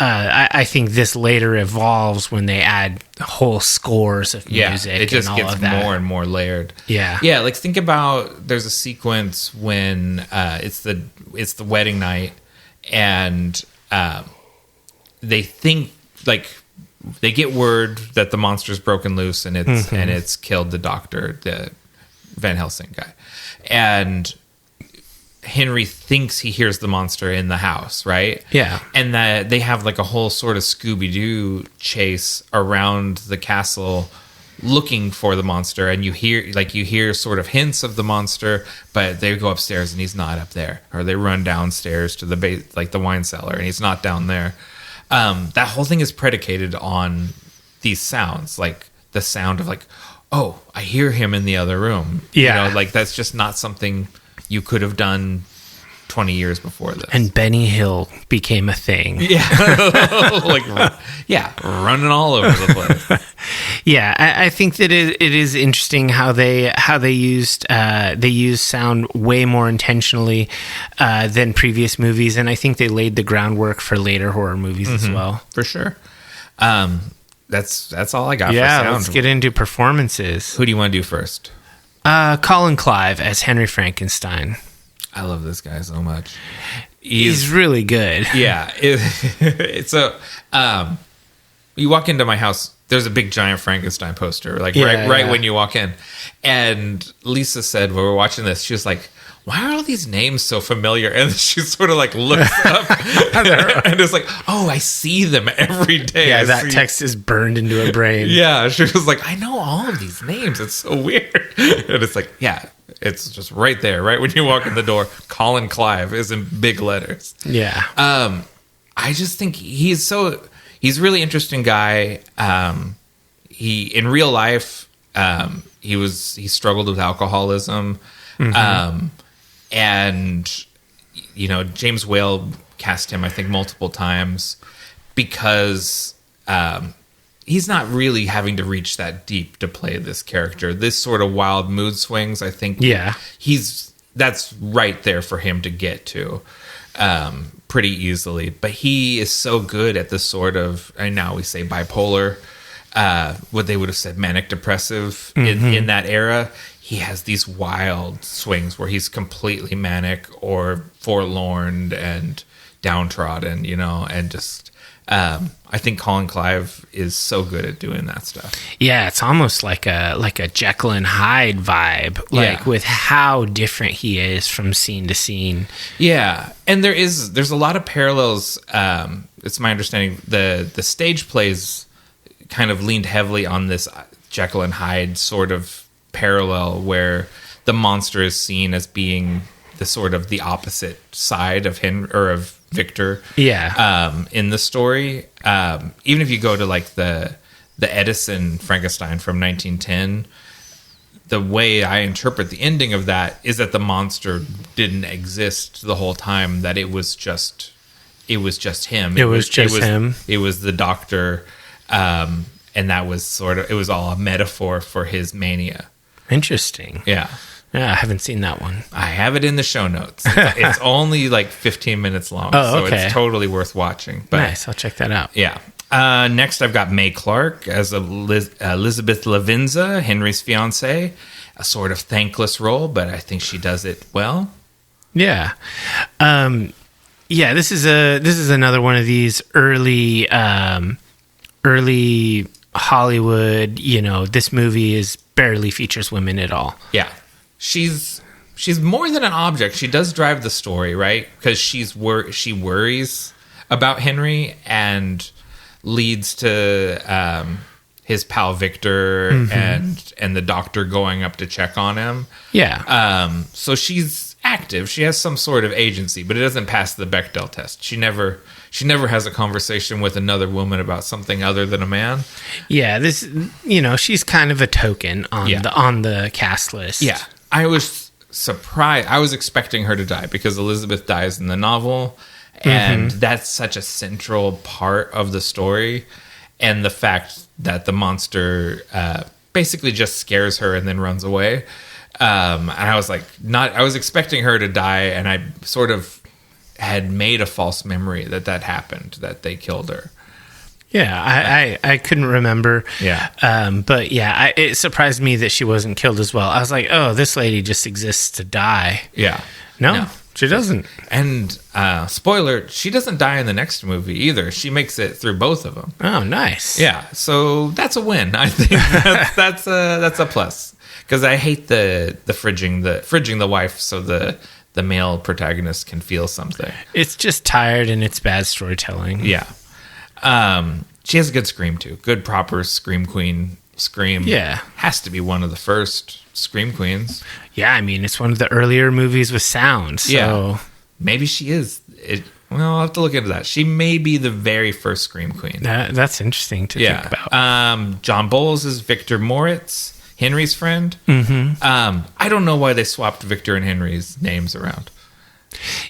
I think this later evolves when they add whole scores of music. It just and all gets of that. more and more layered. Yeah. Yeah, like think about there's a sequence when it's the wedding night, and they think like they get word that the monster's broken loose and it's killed the doctor, the Van Helsing guy. And Henry thinks he hears the monster in the house, right? Yeah. And that they have like a whole sort of Scooby-Doo chase around the castle looking for the monster, and you hear sort of hints of the monster, but they go upstairs and he's not up there. Or they run downstairs to the wine cellar and he's not down there. That whole thing is predicated on these sounds, like the sound of like, oh, I hear him in the other room. Yeah. You know, like that's just not something you could have done 20 years before this. And Benny Hill became a thing. Yeah. Running all over the place. Yeah, I think that it is interesting how they used sound way more intentionally than previous movies, and I think they laid the groundwork for later horror movies as well. For sure. That's all I got for sound. Let's get into performances. Who do you want to do first? Colin Clive as Henry Frankenstein. I love this guy so much. He's really good. Yeah. It's you walk into my house, there's a big giant Frankenstein poster, right when you walk in. And Lisa said, when we were watching this, she was like, why are all these names so familiar? And she sort of like looks up and it's like, oh, I see them every day. Yeah, that text is burned into her brain. Yeah, she was like, I know all of these names. It's so weird. And it's like, yeah, it's just right there, right when you walk in the door. Colin Clive is in big letters. Yeah. I just think he's a really interesting guy. He in real life, he struggled with alcoholism. And, you know, James Whale cast him, I think, multiple times because he's not really having to reach that deep to play this character. This sort of wild mood swings, I think, that's right there for him to get to pretty easily. But he is so good at this sort of, and now we say bipolar, what they would have said manic depressive in that era. He has these wild swings where he's completely manic or forlorn and downtrodden, you know, and just I think Colin Clive is so good at doing that stuff. Yeah, it's almost like a Jekyll and Hyde vibe, with how different he is from scene to scene. Yeah, and there's a lot of parallels. It's my understanding the stage plays kind of leaned heavily on this Jekyll and Hyde sort of parallel where the monster is seen as being the sort of the opposite side of him or of Victor. Yeah. In the story, even if you go to like the Edison Frankenstein from 1910, the way I interpret the ending of that is that the monster didn't exist the whole time. That it was just him. It was him. It was the doctor, and that was it was all a metaphor for his mania. Interesting. Yeah. Yeah, I haven't seen that one. I have it in the show notes. It's only like 15 minutes long, so it's totally worth watching. But, nice, I'll check that out. Yeah. Next, I've got Mae Clark as Elizabeth Lavinza, Henry's fiancée. A sort of thankless role, but I think she does it well. Yeah. This is another one of these early Hollywood, you know, this movie barely features women at all. Yeah. She's more than an object. She does drive the story, right? Because she worries about Henry and leads to his pal Victor and the doctor going up to check on him. Yeah. So she's active. She has some sort of agency, but it doesn't pass the Bechdel test. She never has a conversation with another woman about something other than a man. Yeah, this, she's kind of a token on the cast list. Yeah, I was surprised. I was expecting her to die because Elizabeth dies in the novel, and that's such a central part of the story. And the fact that the monster basically just scares her and then runs away. And I was like, I was expecting her to die, and I sort of had made a false memory that happened, that they killed her. Yeah, I couldn't remember. Yeah. But yeah, it surprised me that she wasn't killed as well. I was like, oh, this lady just exists to die. Yeah. No. She doesn't. And spoiler, she doesn't die in the next movie either. She makes it through both of them. Oh, nice. Yeah, so that's a win. I think that's a plus, because I hate the fridging the wife so the male protagonist can feel something. It's just tired and it's bad storytelling. Yeah. She has a good scream too. Good proper scream queen scream. Yeah. Has to be one of the first scream queens. Yeah, I mean, it's one of the earlier movies with sound. So. Yeah. Maybe she is. Well, I'll have to look into that. She may be the very first scream queen. That's interesting to think about. John Bowles is Victor Moritz, Henry's friend. I don't know why they swapped Victor and Henry's names around.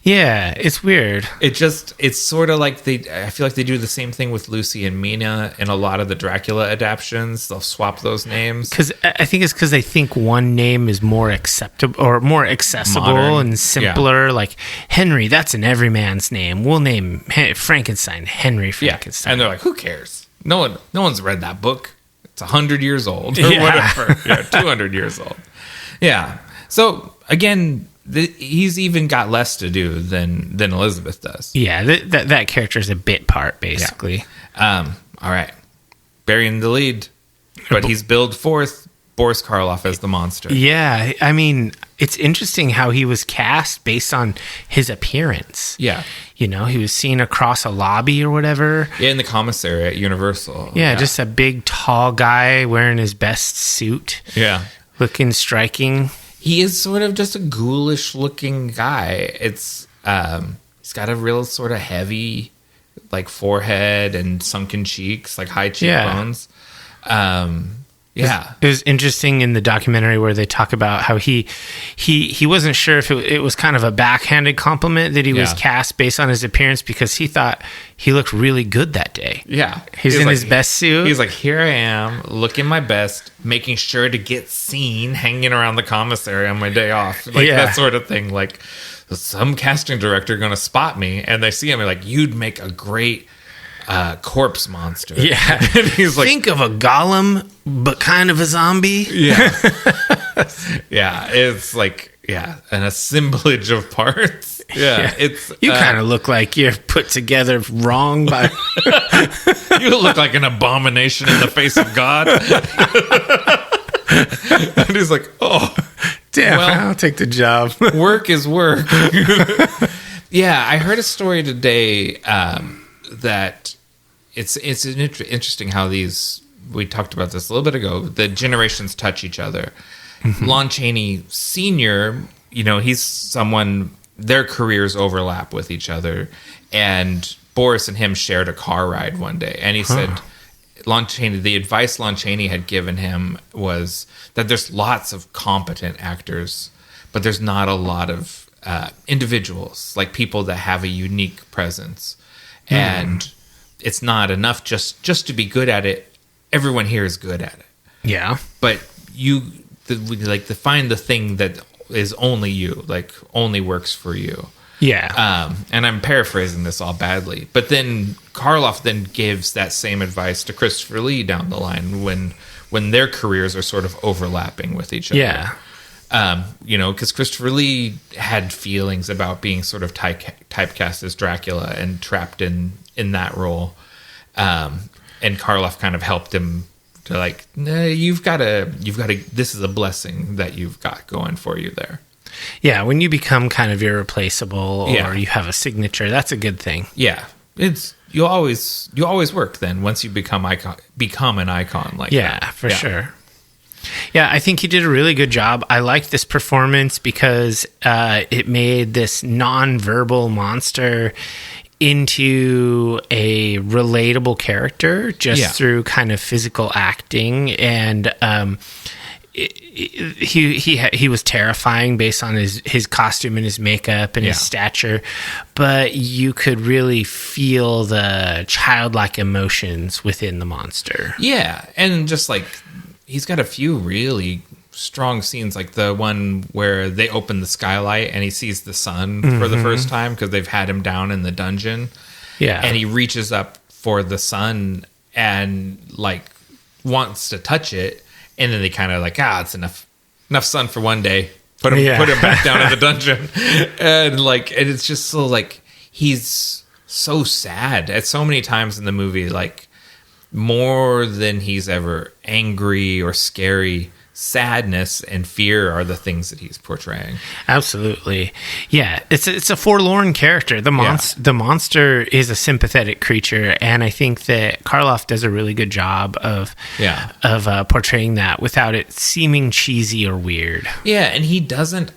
Yeah, it's weird. It's sort of like I feel like they do the same thing with Lucy and Mina in a lot of the Dracula adaptions. They'll swap those names. Because I think it's because they think one name is more acceptable or more accessible Modern. and simpler. Yeah. Like Henry, that's an everyman's name. We'll name Frankenstein Henry Frankenstein. Yeah. And they're like, who cares? No one's read that book. It's 100 years old or Yeah. whatever. 200 years old. Yeah. So again, he's even got less to do than Elizabeth does. Yeah, that character is a bit part, basically. Yeah. All right. Burying the lead. But he's billed fourth, Boris Karloff as the monster. Yeah, I mean, it's interesting how he was cast based on his appearance. Yeah. He was seen across a lobby or whatever. Yeah, in the commissary at Universal. Yeah, just a big, tall guy wearing his best suit. Yeah. Looking striking. He is sort of just a ghoulish-looking guy. It's he's got a real sort of heavy, like, forehead and sunken cheeks, like high cheekbones. Yeah. It was interesting in the documentary where they talk about how he wasn't sure if it was kind of a backhanded compliment that he was cast based on his appearance, because he thought he looked really good that day. Yeah. He's in his best suit. He's like, here I am, looking my best, making sure to get seen, hanging around the commissary on my day off. Like that sort of thing. Like, some casting director going to spot me, and they see him and like, you'd make a great corpse monster. Yeah. And he's like, think of a golem, but kind of a zombie. Yeah. Yeah. It's like, an assemblage of parts. Yeah. It's you kind of look like you're put together wrong by you look like an abomination in the face of God. And he's like, oh, damn, I'll take the job. Work is work. Yeah, I heard a story today that it's interesting how we talked about this a little bit ago, the generations touch each other. Lon Chaney Sr., he's someone, their careers overlap with each other, and Boris and him shared a car ride one day, and he said the advice Lon Chaney had given him was that there's lots of competent actors, but there's not a lot of individuals, like people that have a unique presence. And it's not enough just to be good at it. Everyone here is good at it. Yeah. But to find the thing that is only you, like only works for you. Yeah. And I'm paraphrasing this all badly, but then Karloff then gives that same advice to Christopher Lee down the line when their careers are sort of overlapping with each other. Yeah. Because Christopher Lee had feelings about being sort of typecast as Dracula and trapped in that role. And Karloff kind of helped him to like, nah, you've got to, this is a blessing that you've got going for you there. Yeah. When you become kind of irreplaceable or you have a signature, that's a good thing. Yeah. You always work then once you become an icon like that. For sure. Yeah, I think he did a really good job. I liked this performance because it made this non-verbal monster into a relatable character just through kind of physical acting, and he was terrifying based on his costume and his makeup and his stature, but you could really feel the childlike emotions within the monster. Yeah, and just like he's got a few really strong scenes, like the one where they open the skylight and he sees the sun for the first time because they've had him down in the dungeon. Yeah. And he reaches up for the sun and like wants to touch it. And then they kind of like, it's enough sun for one day. Put him back down in the dungeon. And it's just so like, he's so sad at so many times in the movie, like more than he's ever angry or scary. Sadness and fear are the things that he's portraying. Absolutely. Yeah, it's a forlorn character. The monster is a sympathetic creature, and I think that Karloff does a really good job of portraying that without it seeming cheesy or weird. Yeah, and he does not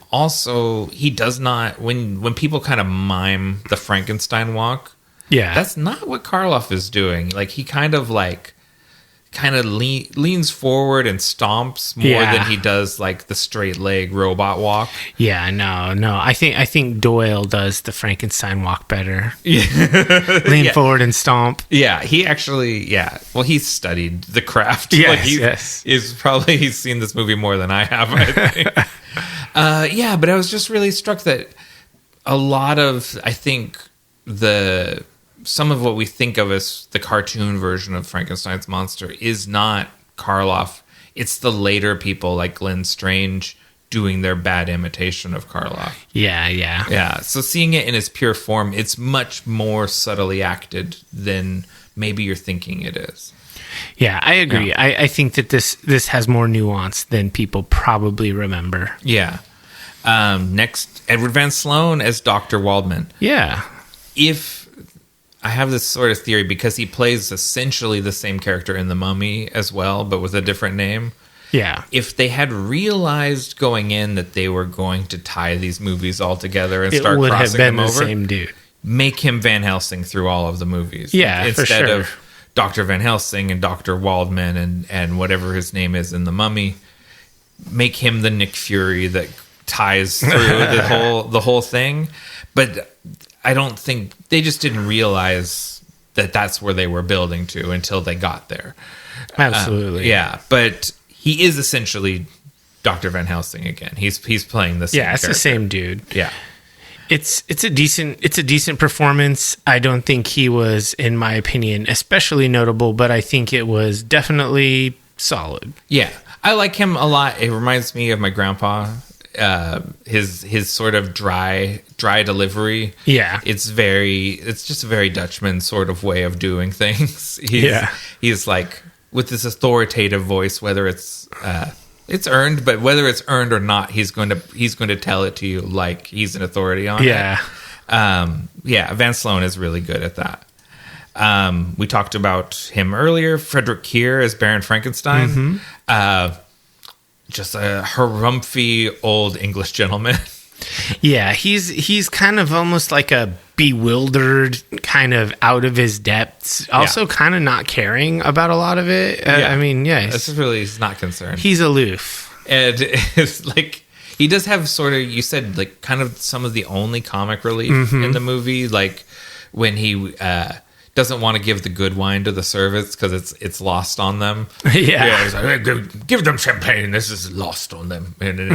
when people kind of mime the Frankenstein walk. Yeah. That's not what Karloff is doing. Like he kind of leans forward and stomps more than he does like the straight leg robot walk. Yeah, no. I think Doyle does the Frankenstein walk better. Lean forward and stomp. Yeah, he actually. Yeah, well, he's studied the craft. Yes, he's seen this movie more than I have. I think. But I was just really struck that a lot of some of what we think of as the cartoon version of Frankenstein's monster is not Karloff. It's the later people like Glenn Strange doing their bad imitation of Karloff. Yeah. So seeing it in its pure form, it's much more subtly acted than maybe you're thinking it is. Yeah, I agree. Yeah. I think that this has more nuance than people probably remember. Yeah. Next, Edward Van Sloan as Dr. Waldman. Yeah. I have this sort of theory because he plays essentially the same character in The Mummy as well, but with a different name. Yeah. If they had realized going in that they were going to tie these movies all together and start crossing them over, it would have been the same dude. Make him Van Helsing through all of the movies. Yeah, instead of Dr. Van Helsing and Dr. Waldman and whatever his name is in The Mummy, make him the Nick Fury that ties through the whole thing. But I don't think they just didn't realize that that's where they were building to until they got there. Absolutely. But he is essentially Dr. Van Helsing again. He's playing the same character. It's the same dude. Yeah. It's a decent performance. I don't think he was, in my opinion, especially notable, but I think it was definitely solid. Yeah. I like him a lot. It reminds me of my grandpa. His sort of dry delivery. Yeah. It's just a very Dutchman sort of way of doing things. He's like with this authoritative voice, whether it's earned, but whether it's earned or not, he's going to tell it to you like he's an authority on it. Van Sloan is really good at that. We talked about him earlier. Frederick Keir as Baron Frankenstein. Just a harumphy old English gentleman. Yeah, he's kind of almost like a bewildered, kind of out of his depths. Also, kind of not caring about a lot of it. I mean, he's not concerned. He's aloof, and it's like he does have sort of, you said, like kind of some of the only comic relief in the movie, like when he doesn't want to give the good wine to the servants because it's lost on them. Yeah, he's like, hey, give them champagne. This is lost on them, and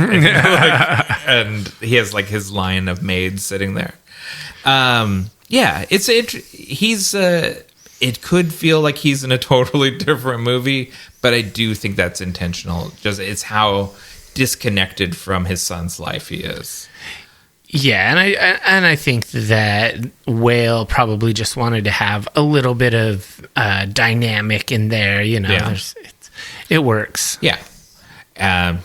he has like his line of maids sitting there. It could feel like he's in a totally different movie, but I do think that's intentional. Just it's how disconnected from his son's life he is. Yeah, and I think that Whale probably just wanted to have a little bit of dynamic in there. You know, it works. Yeah.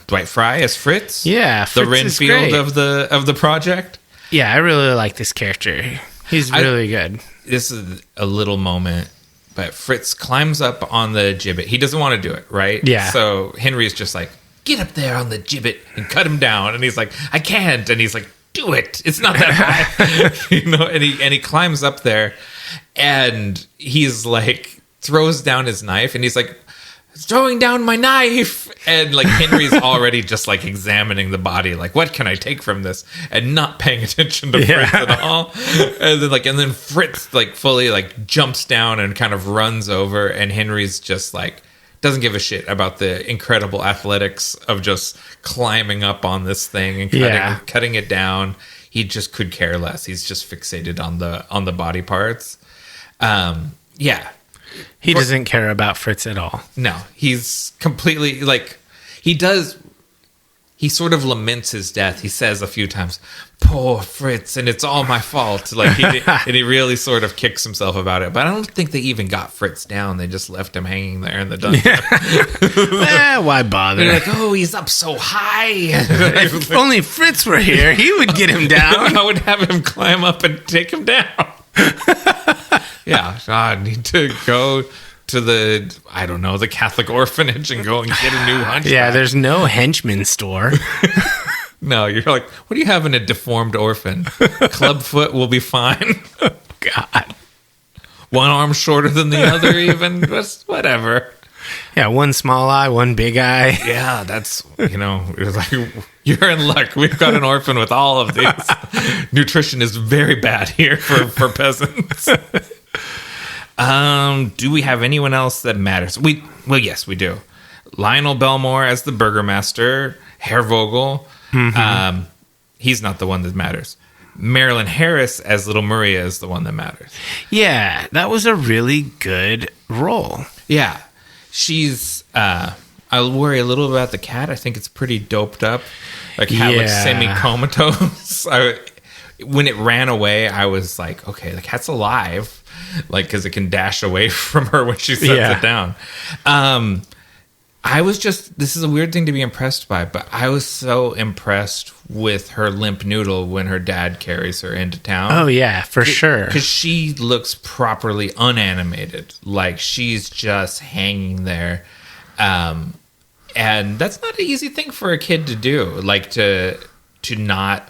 Dwight Fry as Fritz. Yeah, Fritz the Renfield of the project. Yeah, I really like this character. He's really good. This is a little moment, but Fritz climbs up on the gibbet. He doesn't want to do it, right? Yeah. So Henry's just like, get up there on the gibbet and cut him down. And he's like, I can't. And he's like, do it. It's not that high. And he climbs up there, and he's like, throws down his knife, and he's like, throwing down my knife. And like Henry's already just like examining the body, like, what can I take from this? And not paying attention to Fritz at all. And then Fritz like fully like jumps down and kind of runs over, and Henry's just like doesn't give a shit about the incredible athletics of just climbing up on this thing and cutting it down. He just could care less. He's just fixated on the body parts. He doesn't care about Fritz at all. No, he's completely like, he sort of laments his death. He says a few times, poor Fritz, and it's all my fault. Like, and he really sort of kicks himself about it. But I don't think they even got Fritz down. They just left him hanging there in the dungeon. Why bother? They're like, oh, he's up so high. If only Fritz were here, he would get him down. I would have him climb up and take him down. Yeah, I need to go to the Catholic orphanage and go and get a new hunchback. Yeah, there's no henchman store. No, you're like, what do you have in a deformed orphan? Clubfoot will be fine. God. One arm shorter than the other, even. Just whatever. Yeah, one small eye, one big eye. Yeah, that's, it was like, you're in luck. We've got an orphan with all of these. Nutrition is very bad here for peasants. Do we have anyone else that matters? Yes, we do. Lionel Belmore as the burgomaster, Herr Vogel. Mm-hmm. He's not the one that matters. Marilyn Harris as Little Maria is the one that matters. Yeah, that was a really good role. Yeah. She's, I worry a little about the cat. I think it's pretty doped up. Like, semi-comatose. When it ran away, I was like, okay, the cat's alive. Like, because it can dash away from her when she sets it down. This is a weird thing to be impressed by, but I was so impressed with her limp noodle when her dad carries her into town. Oh, yeah, for sure. Because she looks properly unanimated. Like, she's just hanging there. And that's not an easy thing for a kid to do. Like, to not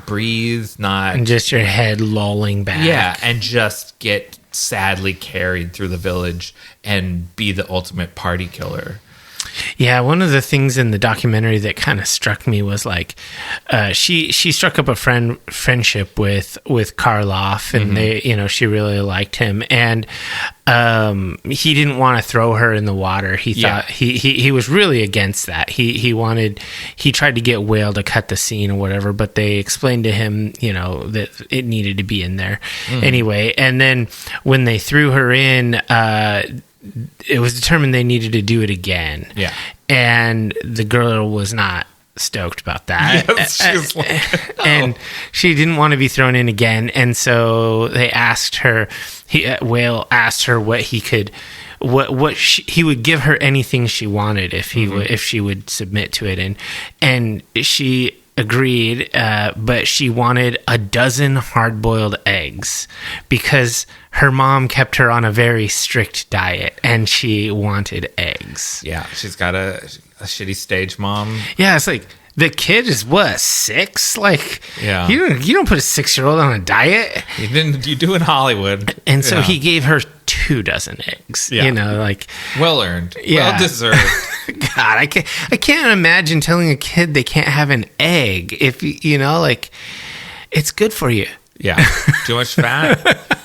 breathe, and just your head lolling back. Yeah, and just get sadly carried through the village and be the ultimate party killer. Yeah, one of the things in the documentary that kind of struck me was like, she struck up a friendship with Karloff, and they, she really liked him, and he didn't want to throw her in the water. He thought he was really against that. He tried to get Whale to cut the scene or whatever, but they explained to him, that it needed to be in there anyway. And then when they threw her in, it was determined they needed to do it again. Yeah. And the girl was not stoked about that. Yes, she's like, no. And she didn't want to be thrown in again. And so they asked her, Whale asked her what he could, he would give her anything she wanted if she would submit to it. And she agreed, but she wanted 12 hard-boiled eggs because her mom kept her on a very strict diet, and she wanted eggs. Yeah, she's got a shitty stage mom. Yeah, it's like, the kid is 6? Like, yeah. You don't put a 6-year-old on a diet. You do in Hollywood. And so he gave her 24 eggs. Yeah. Well earned. Yeah. Well deserved. God, I can't imagine telling a kid they can't have an egg if it's good for you. Yeah. Too much fat.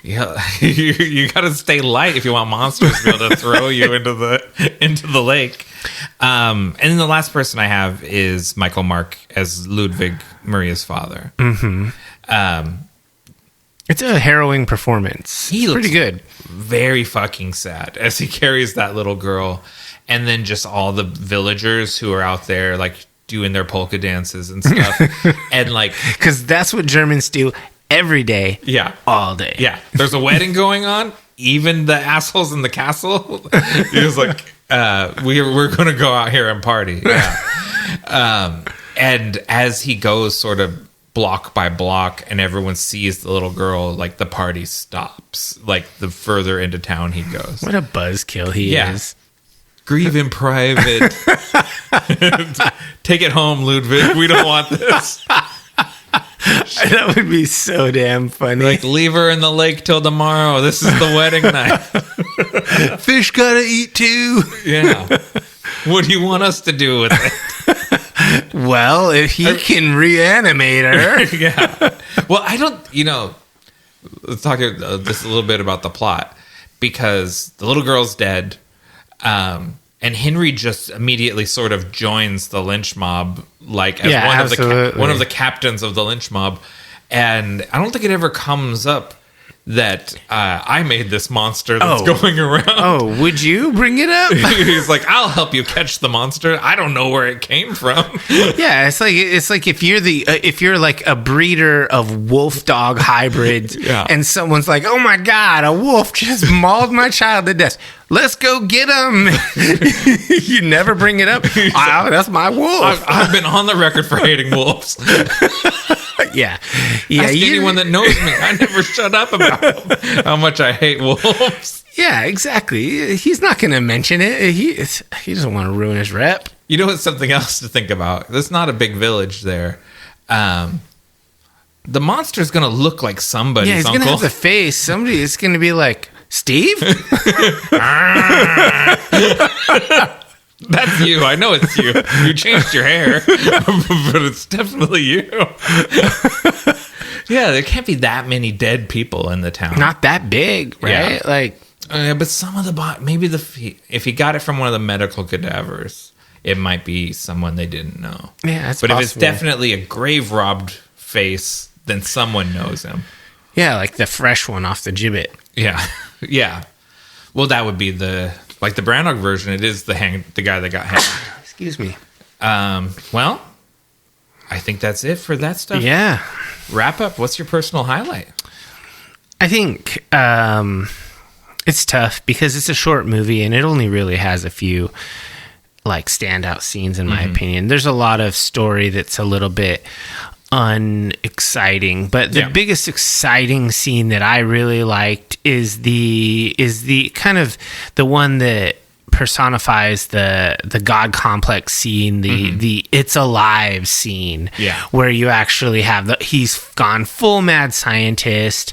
Yeah, you got to stay light if you want monsters to be able to throw you into the lake. And then the last person I have is Michael Mark as Ludwig, Maria's father. Mm-hmm. It's a harrowing performance. He looks pretty good. Very fucking sad as he carries that little girl, and then just all the villagers who are out there doing their polka dances and stuff, and because that's what Germans do. Every day. Yeah. All day. Yeah. There's a wedding going on. Even the assholes in the castle. He was like, we're going to go out here and party. Yeah. And as he goes sort of block by block and everyone sees the little girl, the party stops. The further into town he goes. What a buzzkill he is. Grieve in private. Take it home, Ludwig. We don't want this. That would be so damn funny. Like, leave her in the lake till tomorrow. This is the wedding night. Fish gotta eat too. Yeah. What do you want us to do with it? Well, if he can reanimate her. Yeah. Well, I don't, let's talk just a little bit about the plot. Because the little girl's dead. And Henry just immediately sort of joins the lynch mob, like as one of the captains of the lynch mob. And I don't think it ever comes up that I made this monster that's going around. Oh, would you bring it up? He's like, I'll help you catch the monster. I don't know where it came from. Yeah, it's like if you're like a breeder of wolf dog hybrids, and someone's like, oh my god, a wolf just mauled my child to death. Let's go get him. You never bring it up. Oh, that's my wolf. I've been on the record for hating wolves. Yeah. Ask anyone that knows me. I never shut up about how much I hate wolves. Yeah, exactly. He's not going to mention it. He doesn't want to ruin his rep. You know, it's something else to think about. There's not a big village there. The monster's going to look like somebody's uncle. Yeah, he's going to have the face. Somebody is going to be like, Steve? That's you. I know it's you. You changed your hair, but it's definitely you. Yeah, there can't be that many dead people in the town. Not that big, right? Yeah. Like, but some of the maybe if he got it from one of the medical cadavers, it might be someone they didn't know. Yeah, that's but possible. If it's definitely a grave robbed face, then someone knows him. Yeah, like the fresh one off the gibbet. Yeah, yeah. Well, that would be the Branagh version. It is the guy that got hanged. Excuse me. Well, I think that's it for that stuff. Yeah. Wrap up. What's your personal highlight? I think it's tough because it's a short movie and it only really has a few like standout scenes in my opinion. There's a lot of story that's a little bit unexciting, but the biggest exciting scene that I really liked is the kind of the one that personifies the God complex scene, the it's alive scene, where you actually have he's gone full mad scientist,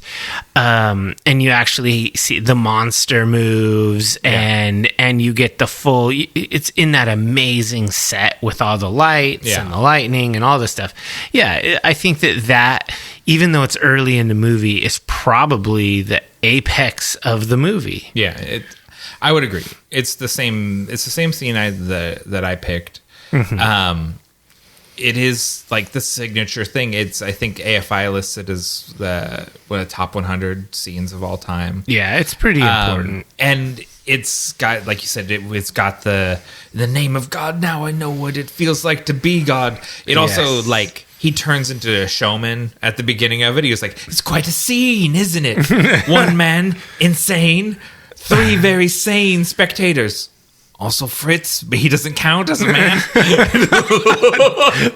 and you actually see the monster moves, and you get the full. It's in that amazing set with all the lights and the lightning and all this stuff. Yeah, I think that even though it's early in the movie, is probably the apex of the movie. Yeah. I would agree. It's the same scene that I picked. It is like the signature thing. I think AFI lists it as one of the top 100 scenes of all time. Yeah, it's pretty important. And it's got, like you said, it's got the name of God. Now I know what it feels like to be God. It also like he turns into a showman at the beginning of it. He was like, it's quite a scene, isn't it? One man, insane. 3 very sane spectators. Also Fritz, but he doesn't count as a man.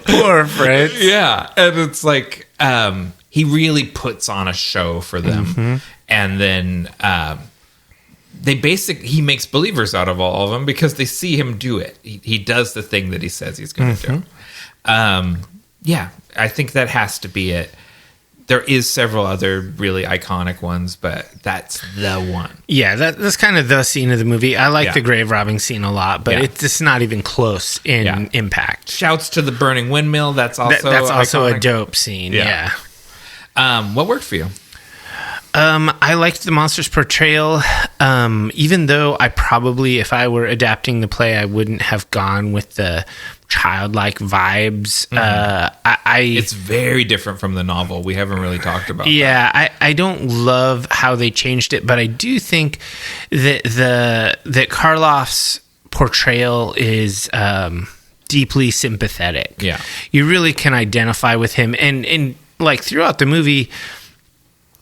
Poor Fritz. Yeah. And it's like, he really puts on a show for them. And then he makes believers out of all of them because they see him do it. He does the thing that he says he's going to do. Yeah, I think that has to be it. There is several other really iconic ones, but that's the one. Yeah, that's kind of the scene of the movie. I like the grave robbing scene a lot, but it's just not even close in impact. Shouts to the burning windmill. That's also a dope scene. Yeah. What worked for you? I liked the monster's portrayal, even though I probably, if I were adapting the play, I wouldn't have gone with the childlike vibes. It's very different from the novel. We haven't really talked about that. I don't love how they changed it, but I do think that that Karloff's portrayal is deeply sympathetic. Yeah. You really can identify with him, and like throughout the movie,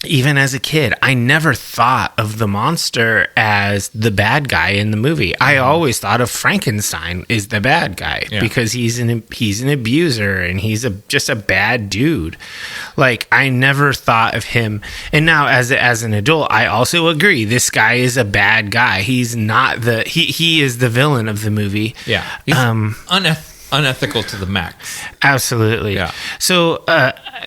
even as a kid, I never thought of the monster as the bad guy in the movie. I always thought of Frankenstein is the bad guy because he's an abuser and he's just a bad dude. Like, I never thought of him. And now as an adult, I also agree. This guy is a bad guy. He's not he is the villain of the movie. Yeah. He's unethical to the max. Absolutely. Yeah. So,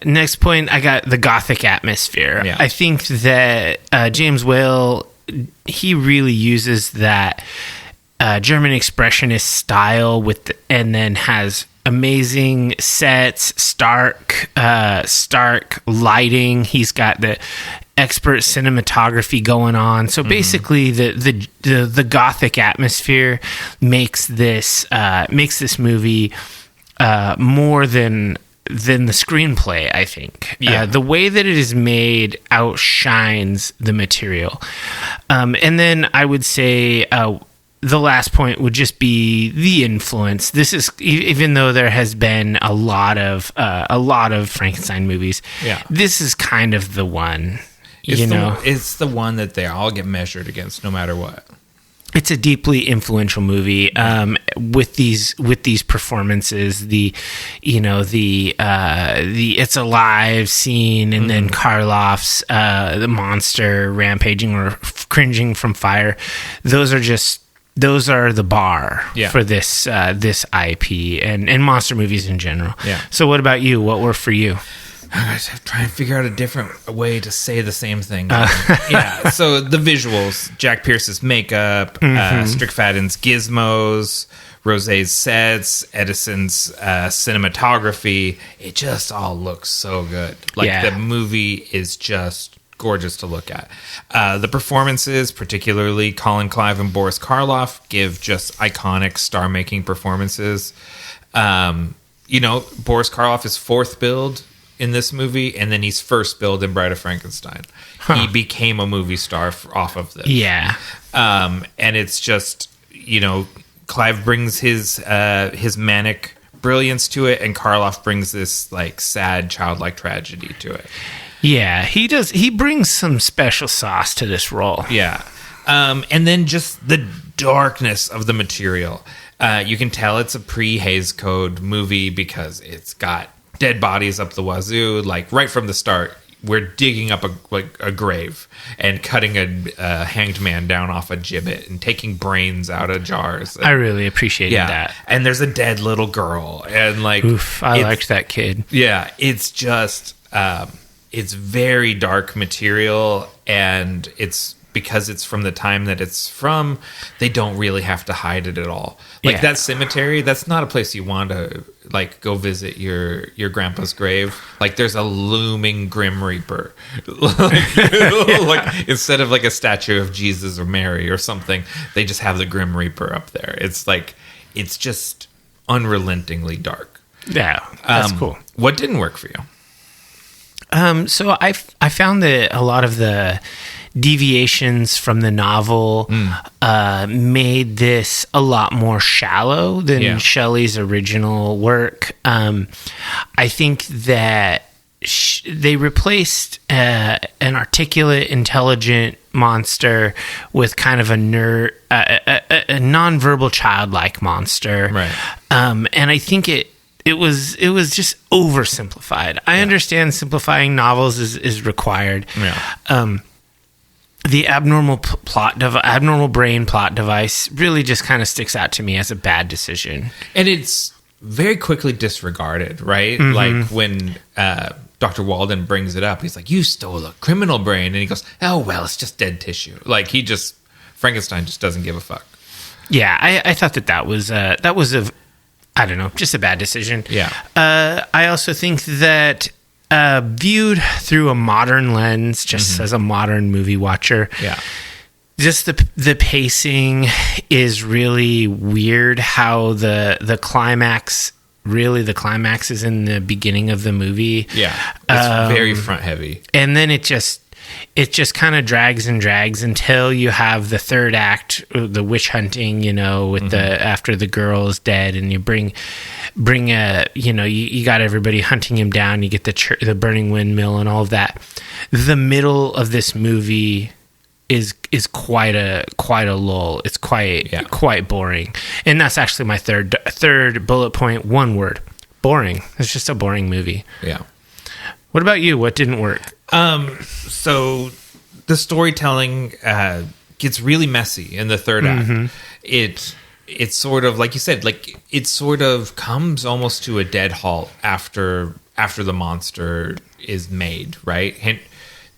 next point, I got the Gothic atmosphere. Yeah. I think that James Whale, he really uses that German expressionist style and then has amazing sets, stark lighting. He's got the expert cinematography going on. So basically, the Gothic atmosphere makes this movie more than the screenplay, I think. Yeah. The way that it is made outshines the material. And then I would say the last point would just be the influence. This is, even though there has been a lot of Frankenstein movies, this is kind of the one. It's the one that they all get measured against, no matter what. It's a deeply influential movie with these performances. The It's Alive scene, and then Karloff's the monster rampaging or cringing from fire. Those are the bar for this IP and monster movies in general. Yeah. So what about you? What were for you? I just have to try and figure out a different way to say the same thing. Yeah. So the visuals: Jack Pierce's makeup, Strickfaden's gizmos, Rosé's sets, Edison's cinematography. It just all looks so good. The movie is just gorgeous to look at. The performances, particularly Colin Clive and Boris Karloff, give just iconic star-making performances. Boris Karloff is fourth billed in this movie, and then he's first billed in Bride of Frankenstein. He became a movie star off of this. Yeah. And it's just, Clive brings his manic brilliance to it, and Karloff brings this sad childlike tragedy to it. Yeah, he does. He brings some special sauce to this role. Yeah. And then just the darkness of the material. You can tell it's a pre-Hays Code movie because it's got dead bodies up the wazoo. Right from the start, we're digging up a grave and cutting a hanged man down off a gibbet and taking brains out of jars. I really appreciated that. And there's a dead little girl. And oof, I liked that kid. Yeah, it's just... it's very dark material, and it's because it's from the time that it's from, they don't really have to hide it at all. That cemetery, that's not a place you want to go visit your grandpa's grave. There's a looming Grim Reaper. Instead of a statue of Jesus or Mary or something, they just have the Grim Reaper up there. It's it's just unrelentingly dark. Yeah, that's cool. What didn't work for you? So I found that a lot of the deviations from the novel made this a lot more shallow than Shelley's original work. I think that they replaced an articulate, intelligent monster with kind of a nonverbal, childlike monster. Right. And I think it was just oversimplified. I understand simplifying novels is required. Yeah. The abnormal brain plot device really just kind of sticks out to me as a bad decision. And it's very quickly disregarded, right? When Dr. Walden brings it up, he's like, "You stole a criminal brain," and he goes, "Oh well, it's just dead tissue." Frankenstein just doesn't give a fuck. Yeah, I thought that was I don't know, just a bad decision. Yeah. I also think that viewed through a modern lens, just as a modern movie watcher, just the pacing is really weird. How the climax is in the beginning of the movie. Yeah, it's very front heavy, and then it just kind of drags and drags until you have the third act, the witch hunting, with the after the girl is dead, and you bring you got everybody hunting him down. You get the burning windmill and all of that. The middle of this movie is quite a lull. It's quite boring, and that's actually my third bullet point. One word: boring. It's just a boring movie. Yeah. What about you? What didn't work? So the storytelling gets really messy in the third act. It's sort of like you said, like it sort of comes almost to a dead halt after the monster is made, right?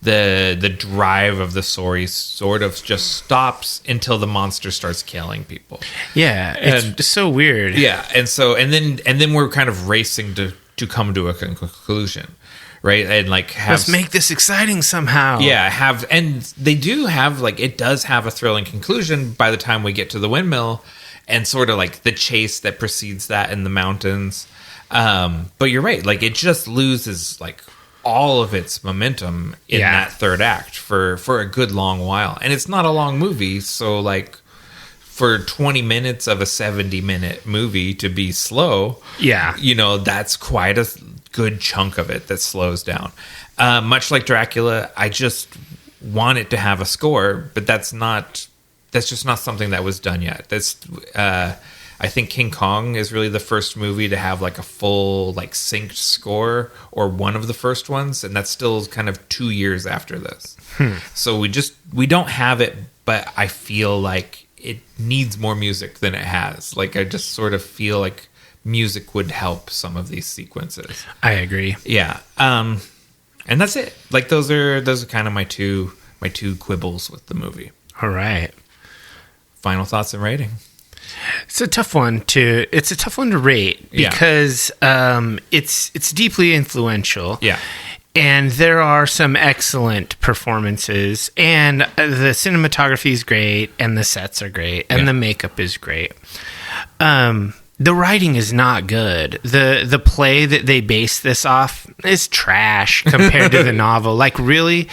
The drive of the story sort of just stops until the monster starts killing people. Yeah, it's so weird. Yeah, and then we're kind of racing to come to a conclusion, right? And like let's make this exciting somehow. Yeah, and they do have like it does have a thrilling conclusion by the time we get to the windmill, and sort of like the chase that precedes that in the mountains. But you're right, like it just loses like all of its momentum in that third act for a good long while. And it's not a long movie, so like for 20 minutes of a 70-minute movie to be slow, that's quite a good chunk of it that slows down. Much like Dracula, I just want it to have a score, but that's just not something that was done yet. I think King Kong is really the first movie to have like a full like synced score, or one of the first ones, and that's still kind of 2 years after this. So we don't have it, but I feel like it needs more music than it has. Like I just sort of feel like music would help some of these sequences. I agree. Yeah. And that's it. Like those are kind of my two quibbles with the movie. All right. Final thoughts and rating. It's a tough one to rate because it's deeply influential. Yeah. And there are some excellent performances, and the cinematography is great, and the sets are great, and the makeup is great. The writing is not good. The play that they base this off is trash compared to the novel. Like really,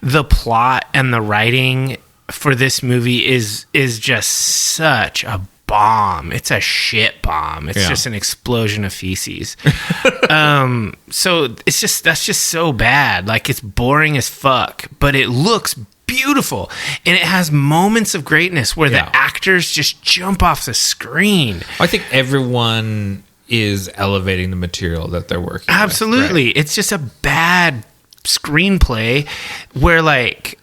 the plot and the writing for this movie is just such a bomb. It's a shit bomb. It's just an explosion of feces. So that's just so bad. Like it's boring as fuck, but it looks beautiful, and it has moments of greatness where the actors just jump off the screen. I think everyone is elevating the material that they're working Absolutely. with, right? It's just a bad screenplay where like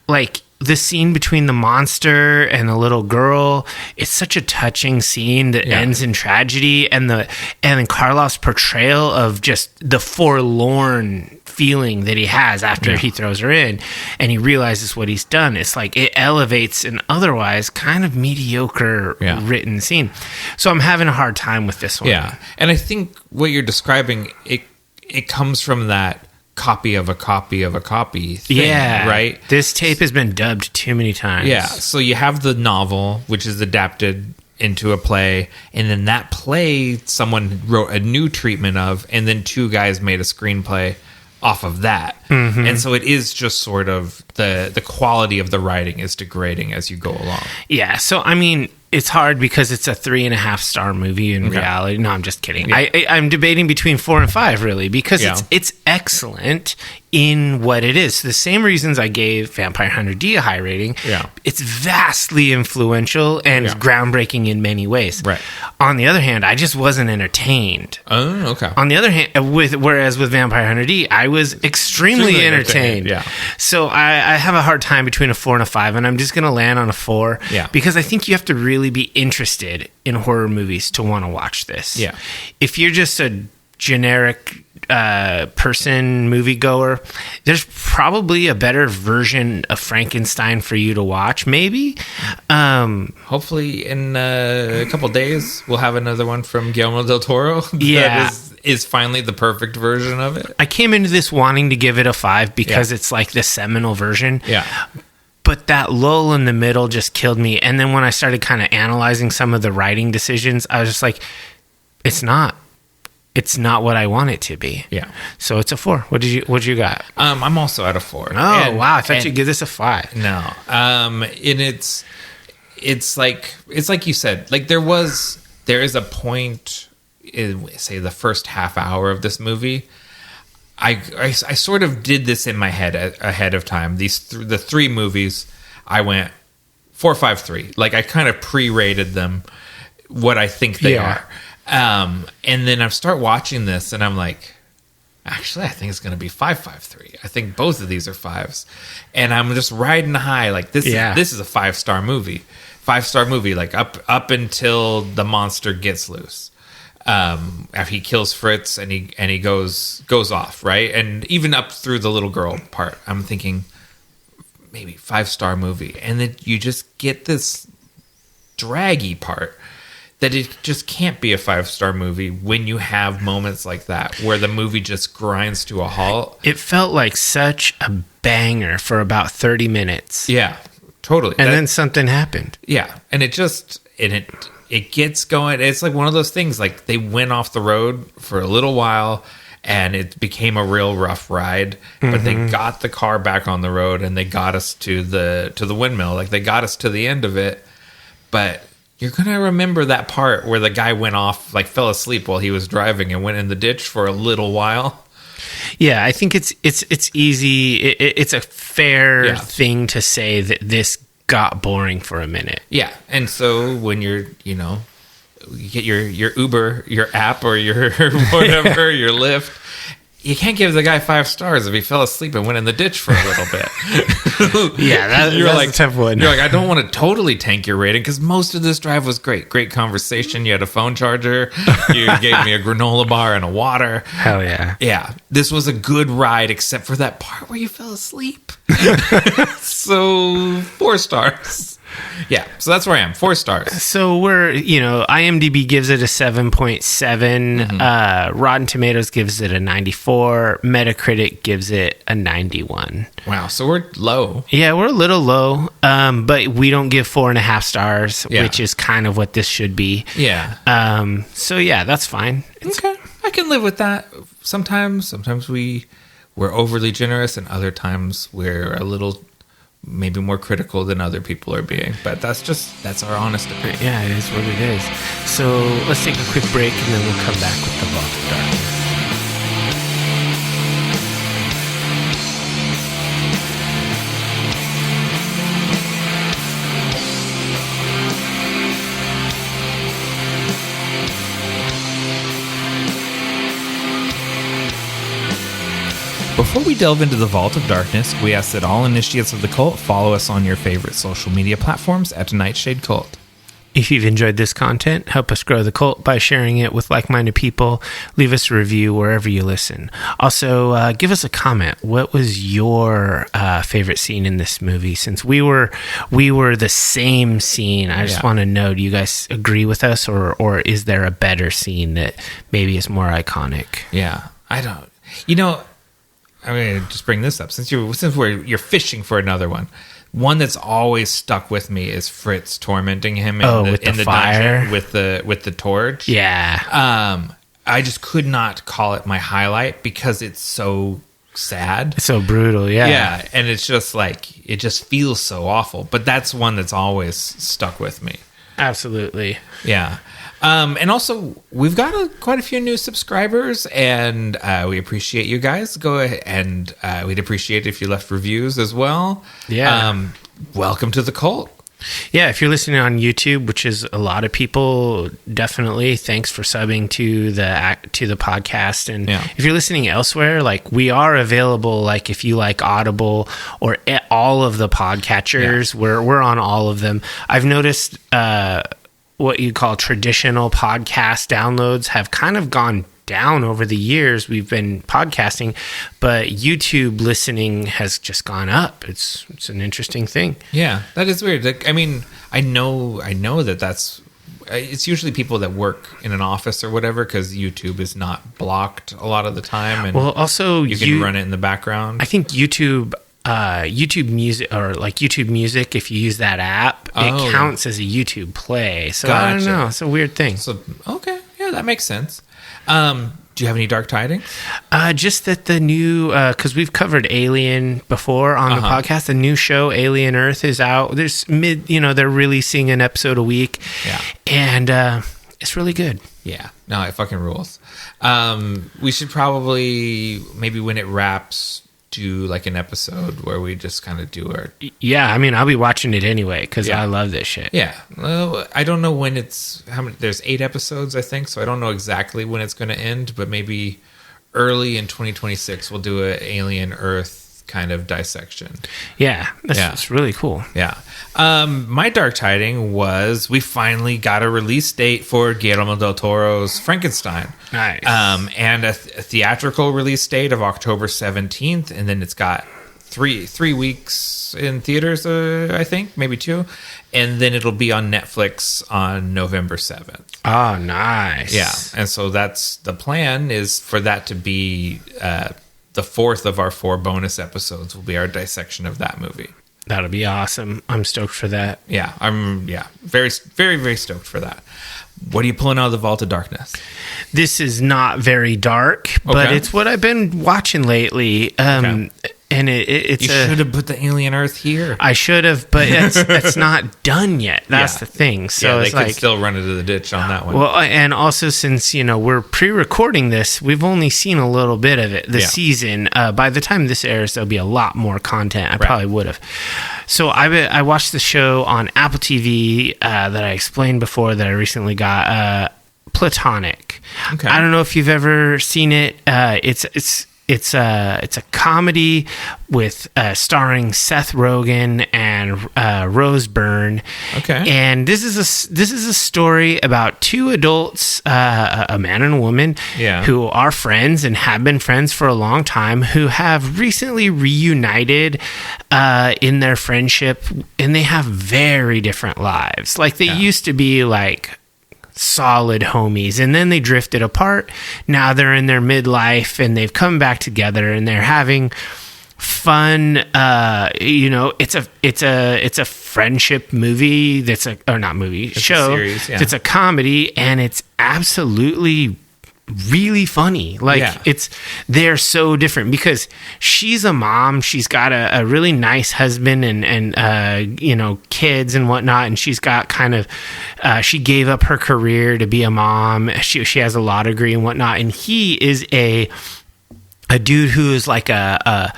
the scene between the monster and the little girl, it's such a touching scene that ends in tragedy, and then Karloff's portrayal of just the forlorn feeling that he has after he throws her in and he realizes what he's done. It's like it elevates an otherwise kind of mediocre written scene. So I'm having a hard time with this one. Yeah. And I think what you're describing, it comes from that copy of a copy of a copy thing, right? This tape has been dubbed too many times. Yeah. So you have the novel, which is adapted into a play, and then that play someone wrote a new treatment of, and then two guys made a screenplay off of that. And so it is just sort of the quality of the writing is degrading as you go along. Yeah. So I mean, it's hard because it's a 3.5 star movie in reality. No, I'm just kidding. I'm debating between 4 and 5 really, because it's excellent in what it is. The same reasons I gave Vampire Hunter D a high rating. Yeah. It's vastly influential and groundbreaking in many ways. Right. On the other hand, I just wasn't entertained. Oh, okay. On the other hand, whereas with Vampire Hunter D, I was extremely entertained. Yeah. So I have a hard time between a 4 and a 5, and I'm just going to land on a 4. Yeah. Because I think you have to really be interested in horror movies to want to watch this. Yeah. If you're just a generic person moviegoer, there's probably a better version of Frankenstein for you to watch, maybe. Hopefully in a couple days we'll have another one from Guillermo del Toro that is finally the perfect version of it. I came into this wanting to give it a 5 because it's like the seminal version. Yeah. But that lull in the middle just killed me. And then when I started kind of analyzing some of the writing decisions, I was just like, it's not what I want it to be. Yeah. So it's a 4. What you got? I'm also at a 4. Oh, wow. I thought you'd give this a 5. No. And it's like you said, like there is a point in, say, the first half hour of this movie. I sort of did this in my head ahead of time. The 3 movies, I went 4, 5, 3. Like I kind of pre-rated them what I think they are. And then I start watching this and I'm like, actually, I think it's going to be 553. I think both of these are 5s. And I'm just riding high. Like, this is a 5-star movie. 5-star movie, like up until the monster gets loose. After he kills Fritz and he goes off, right? And even up through the little girl part, I'm thinking maybe 5-star movie. And then you just get this draggy part that it just can't be a 5-star movie when you have moments like that where the movie just grinds to a halt. It felt like such a banger for about 30 minutes. Yeah, totally. And then something happened. Yeah, and it gets going. It's like one of those things, like they went off the road for a little while and it became a real rough ride, but they got the car back on the road and they got us to the windmill. Like they got us to the end of it, but you're going to remember that part where the guy went off, like fell asleep while he was driving and went in the ditch for a little while. Yeah, I think it's easy. It's a fair thing to say that this got boring for a minute. Yeah, and so when you get your Uber, your app, or your whatever, your Lyft, you can't give the guy 5 stars if he fell asleep and went in the ditch for a little bit. Yeah, that's a tough one. You're like, I don't want to totally tank your rating because most of this drive was great. Great conversation. You had a phone charger. You gave me a granola bar and a water. Hell yeah. Yeah, this was a good ride except for that part where you fell asleep. So 4 stars. Yeah, so that's where I am. 4 stars. So IMDb gives it a 7.7. Rotten Tomatoes gives it a 94. Metacritic gives it a 91. Wow, so we're low. Yeah, we're a little low, but we don't give 4.5 stars, which is kind of what this should be. Yeah. So yeah, that's fine. Okay, I can live with that. Sometimes we're overly generous, and other times we're a little maybe more critical than other people are being, but that's our honest opinion. Yeah, it is what it is. So let's take a quick break and then we'll come back with the Vault of Darkness. Before we delve into the Vault of Darkness, we ask that all initiates of the cult follow us on your favorite social media platforms at Nightshade Cult. If you've enjoyed this content, help us grow the cult by sharing it with like-minded people. Leave us a review wherever you listen. Also, give us a comment. What was your favorite scene in this movie? Since we were the same scene, I just want to know, do you guys agree with us, or is there a better scene that maybe is more iconic? Yeah, I don't. I'm going to just bring this up since you're fishing for another one. One that's always stuck with me is Fritz tormenting him in the fire dungeon with the torch. Yeah. I just could not call it my highlight because it's so sad. It's so brutal. Yeah. Yeah, and it's just like it just feels so awful. But that's one that's always stuck with me. Absolutely. Yeah. And also, we've got quite a few new subscribers, and we appreciate you guys. Go ahead, and we'd appreciate it if you left reviews as well. Yeah. Welcome to the cult. Yeah, if you're listening on YouTube, which is a lot of people, definitely thanks for subbing to the podcast. And if you're listening elsewhere, like we are available. Like if you like Audible or all of the podcatchers, we're on all of them. I've noticed what you call traditional podcast downloads have kind of gone down over the years we've been podcasting, but YouTube listening has just gone up. It's an interesting thing. Yeah, that is weird. Like, I mean, I know that's it's usually people that work in an office or whatever, because YouTube is not blocked a lot of the time, and also you can run it in the background. I think YouTube Music, or like YouTube Music, if you use that app, it counts as a YouTube play. So gotcha. I don't know. It's a weird thing. So okay, yeah, that makes sense. Do you have any dark tidings? Just that the new, because we've covered Alien before on the podcast, the new show Alien Earth is out. They're releasing an episode a week, and it's really good. Yeah, no, it fucking rules. We should probably maybe when it wraps, do like an episode where we just kind of do our... Yeah, I mean, I'll be watching it anyway because I love this shit. Yeah. Well, I don't know when how many... There's 8 episodes, I think, so I don't know exactly when it's going to end, but maybe early in 2026 we'll do an Alien Earth kind of dissection. Yeah, that's really cool. Yeah. My dark tiding was we finally got a release date for Guillermo del Toro's Frankenstein. Nice. And a theatrical release date of October 17th, and then it's got three weeks in theaters, I think, maybe 2, and then it'll be on Netflix on November 7th. Oh, nice. Yeah, and so that's the plan, is for that to be the 4th of our 4 bonus episodes will be our dissection of that movie. That'll be awesome. I'm stoked for that. Yeah, I'm very, very, very stoked for that. What are you pulling out of the Vault of Darkness? This is not very dark, but it's what I've been watching lately. And it's you should have put the Alien Earth here. I should have, but it's not done yet. That's the thing. So they it's could still run into the ditch on that one. Well, and also since we're pre-recording this, we've only seen a little bit of it this season. By the time this airs, there'll be a lot more content. I probably would have. So I watched the show on Apple TV that I explained before that I recently got. Platonic. Okay. I don't know if you've ever seen it. It's a comedy with starring Seth Rogen and Rose Byrne. Okay. And this is a story about 2 adults, a man and a woman, who are friends and have been friends for a long time, who have recently reunited in their friendship, and they have very different lives. Like they used to be like solid homies, and then they drifted apart. Now they're in their midlife and they've come back together and they're having fun. It's a friendship movie show. A series, It's a comedy, and it's absolutely really funny. They're so different because she's a mom, she's got a really nice husband and kids and whatnot, and she's got kind of she gave up her career to be a mom. She has a law degree and whatnot, and he is a dude who is like a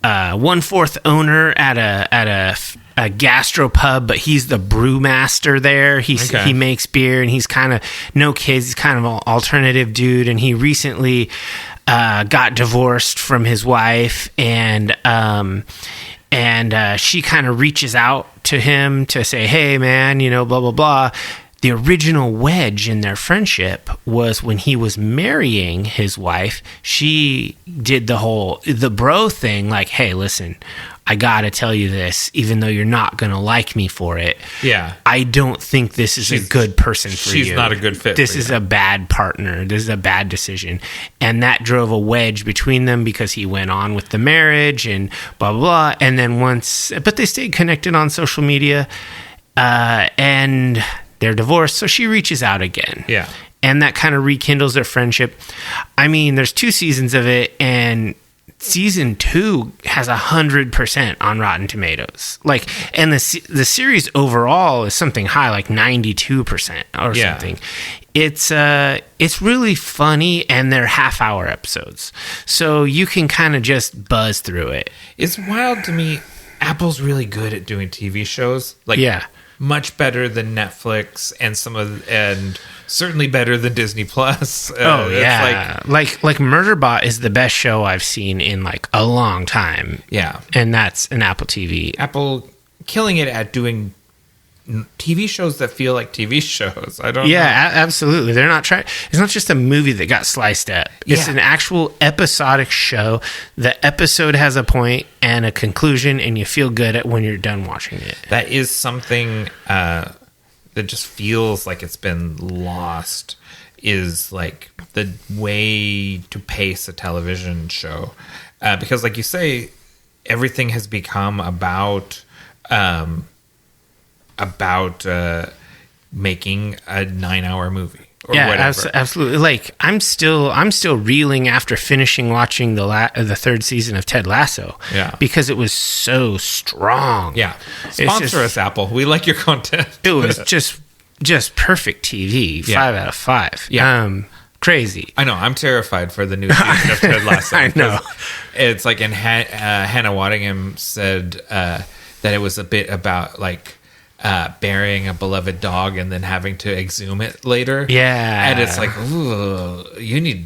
1/4 owner at a gastropub, but he's the brewmaster there. He makes beer, and he's kind of no kids. He's kind of an alternative dude, and he recently got divorced from his wife, and she kind of reaches out to him to say, "Hey, man, blah blah blah." The original wedge in their friendship was when he was marrying his wife. She did the bro thing, like, "Hey, listen, I gotta tell you this, even though you're not gonna like me for it. Yeah, I don't think this is a good person for you. She's not a good fit. This is a bad partner. This is a bad decision." And that drove a wedge between them because he went on with the marriage and blah blah blah. And then but they stayed connected on social media, and they're divorced. So she reaches out again. Yeah, and that kind of rekindles their friendship. I mean, there's 2 seasons of it, and season 2 has 100% on Rotten Tomatoes. And the series overall is something high, like 92% or something. It's really funny, and they're half-hour episodes, so you can kind of just buzz through it. It's wild to me. Apple's really good at doing TV shows. Much better than Netflix and certainly better than Disney Plus. Like Murderbot is the best show I've seen in like a long time. Yeah, and that's an Apple TV. Apple killing it at doing TV shows that feel like TV shows. I don't know. Absolutely. They're not trying. It's not just a movie that got sliced up. It's an actual episodic show. The episode has a point and a conclusion, and you feel good when you're done watching it. That is something that just feels like it's been lost, is like the way to pace a television show. Because like you say, everything has become about making a 9-hour movie or whatever. Absolutely. Like I'm still reeling after finishing watching the 3rd season of Ted Lasso. Yeah, because it was so strong. Yeah, sponsor us, Apple. We like your content. It was just perfect TV. 5 out of 5. Yeah. Crazy. I know. I'm terrified for the new season of Ted Lasso. I know. It's like, and Hannah Waddingham said that it was a bit about like burying a beloved dog and then having to exhume it later. Yeah. And it's like, ooh,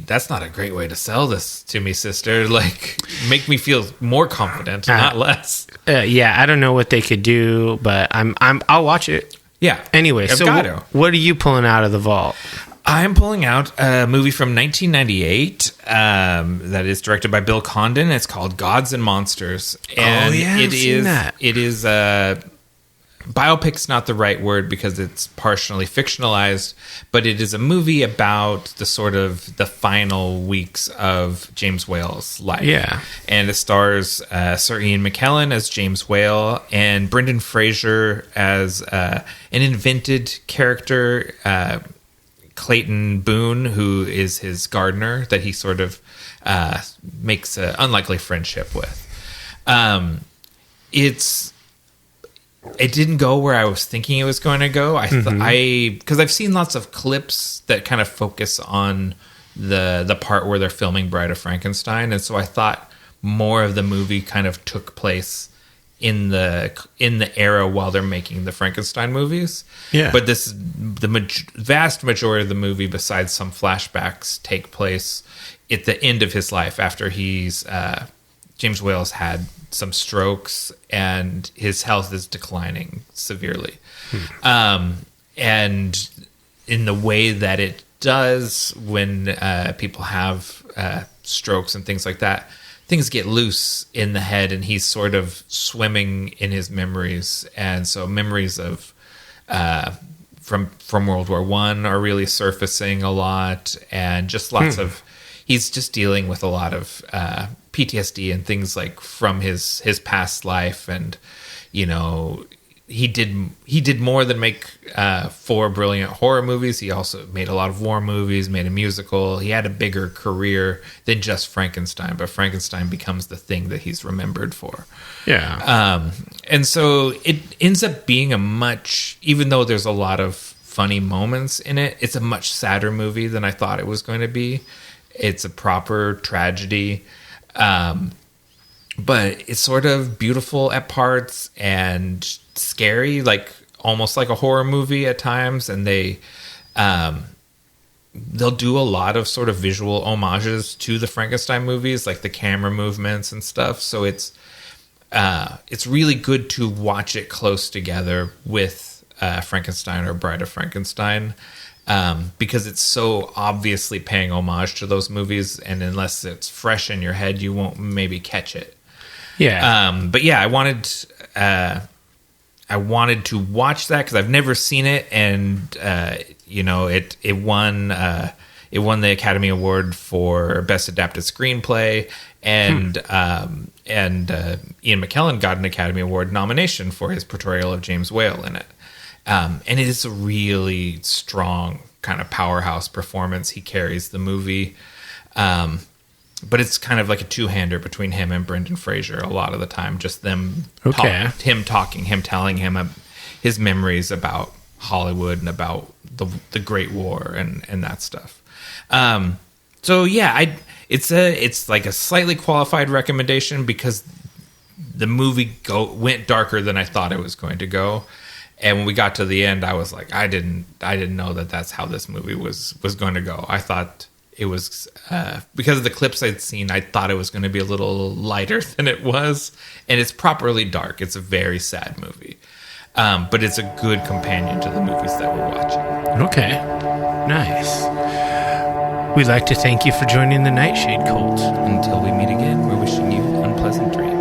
that's not a great way to sell this to me, sister. Like, make me feel more confident, not less. Yeah, I don't know what they could do, but I'll watch it. Yeah. Anyway, so what are you pulling out of the vault? I'm pulling out a movie from 1998 that is directed by Bill Condon. It's called Gods and Monsters. And I've seen that. It is biopic's not the right word because it's partially fictionalized, but it is a movie about the sort of the final weeks of James Whale's life. Yeah. And it stars Sir Ian McKellen as James Whale and Brendan Fraser as an invented character, Clayton Boone, who is his gardener that he sort of makes an unlikely friendship with. It didn't go where I was thinking it was going to go. Because I've seen lots of clips that kind of focus on the part where they're filming Bride of Frankenstein, and so I thought more of the movie kind of took place in the era while they're making the Frankenstein movies. Yeah. But vast majority of the movie, besides some flashbacks, take place at the end of his life after James Whale's had some strokes and his health is declining severely. And in the way that it does when people have strokes and things like that, things get loose in the head and he's sort of swimming in his memories. And so memories of from World War I are really surfacing a lot, and just lots of, he's just dealing with a lot of PTSD and things like from his past life. And, you know, he did more than make 4 brilliant horror movies. He also made a lot of war movies, made a musical. He had a bigger career than just Frankenstein, but Frankenstein becomes the thing that he's remembered for. Yeah. And so it ends up being even though there's a lot of funny moments in it, it's a much sadder movie than I thought it was going to be. It's a proper tragedy. But it's sort of beautiful at parts and scary, like almost like a horror movie at times. And they'll do a lot of sort of visual homages to the Frankenstein movies, like the camera movements and stuff. So it's really good to watch it close together with Frankenstein or Bride of Frankenstein. Because it's so obviously paying homage to those movies, and unless it's fresh in your head, you won't maybe catch it. Yeah. But yeah, I wanted to watch that because I've never seen it, and it won the Academy Award for Best Adapted Screenplay, and Ian McKellen got an Academy Award nomination for his portrayal of James Whale in it. And it is a really strong kind of powerhouse performance. He carries the movie. But it's kind of like a two-hander between him and Brendan Fraser a lot of the time. Just them, him telling him his memories about Hollywood and about the Great War and that stuff. So yeah, it's like a slightly qualified recommendation because the movie went darker than I thought it was going to go. And when we got to the end, I was like, I didn't know that's how this movie was going to go. I thought it was because of the clips I'd seen, I thought it was going to be a little lighter than it was, and it's properly dark. It's a very sad movie, but it's a good companion to the movies that we're watching. Okay, nice. We'd like to thank you for joining the Nightshade Cult. Until we meet again, we're wishing you unpleasant dreams.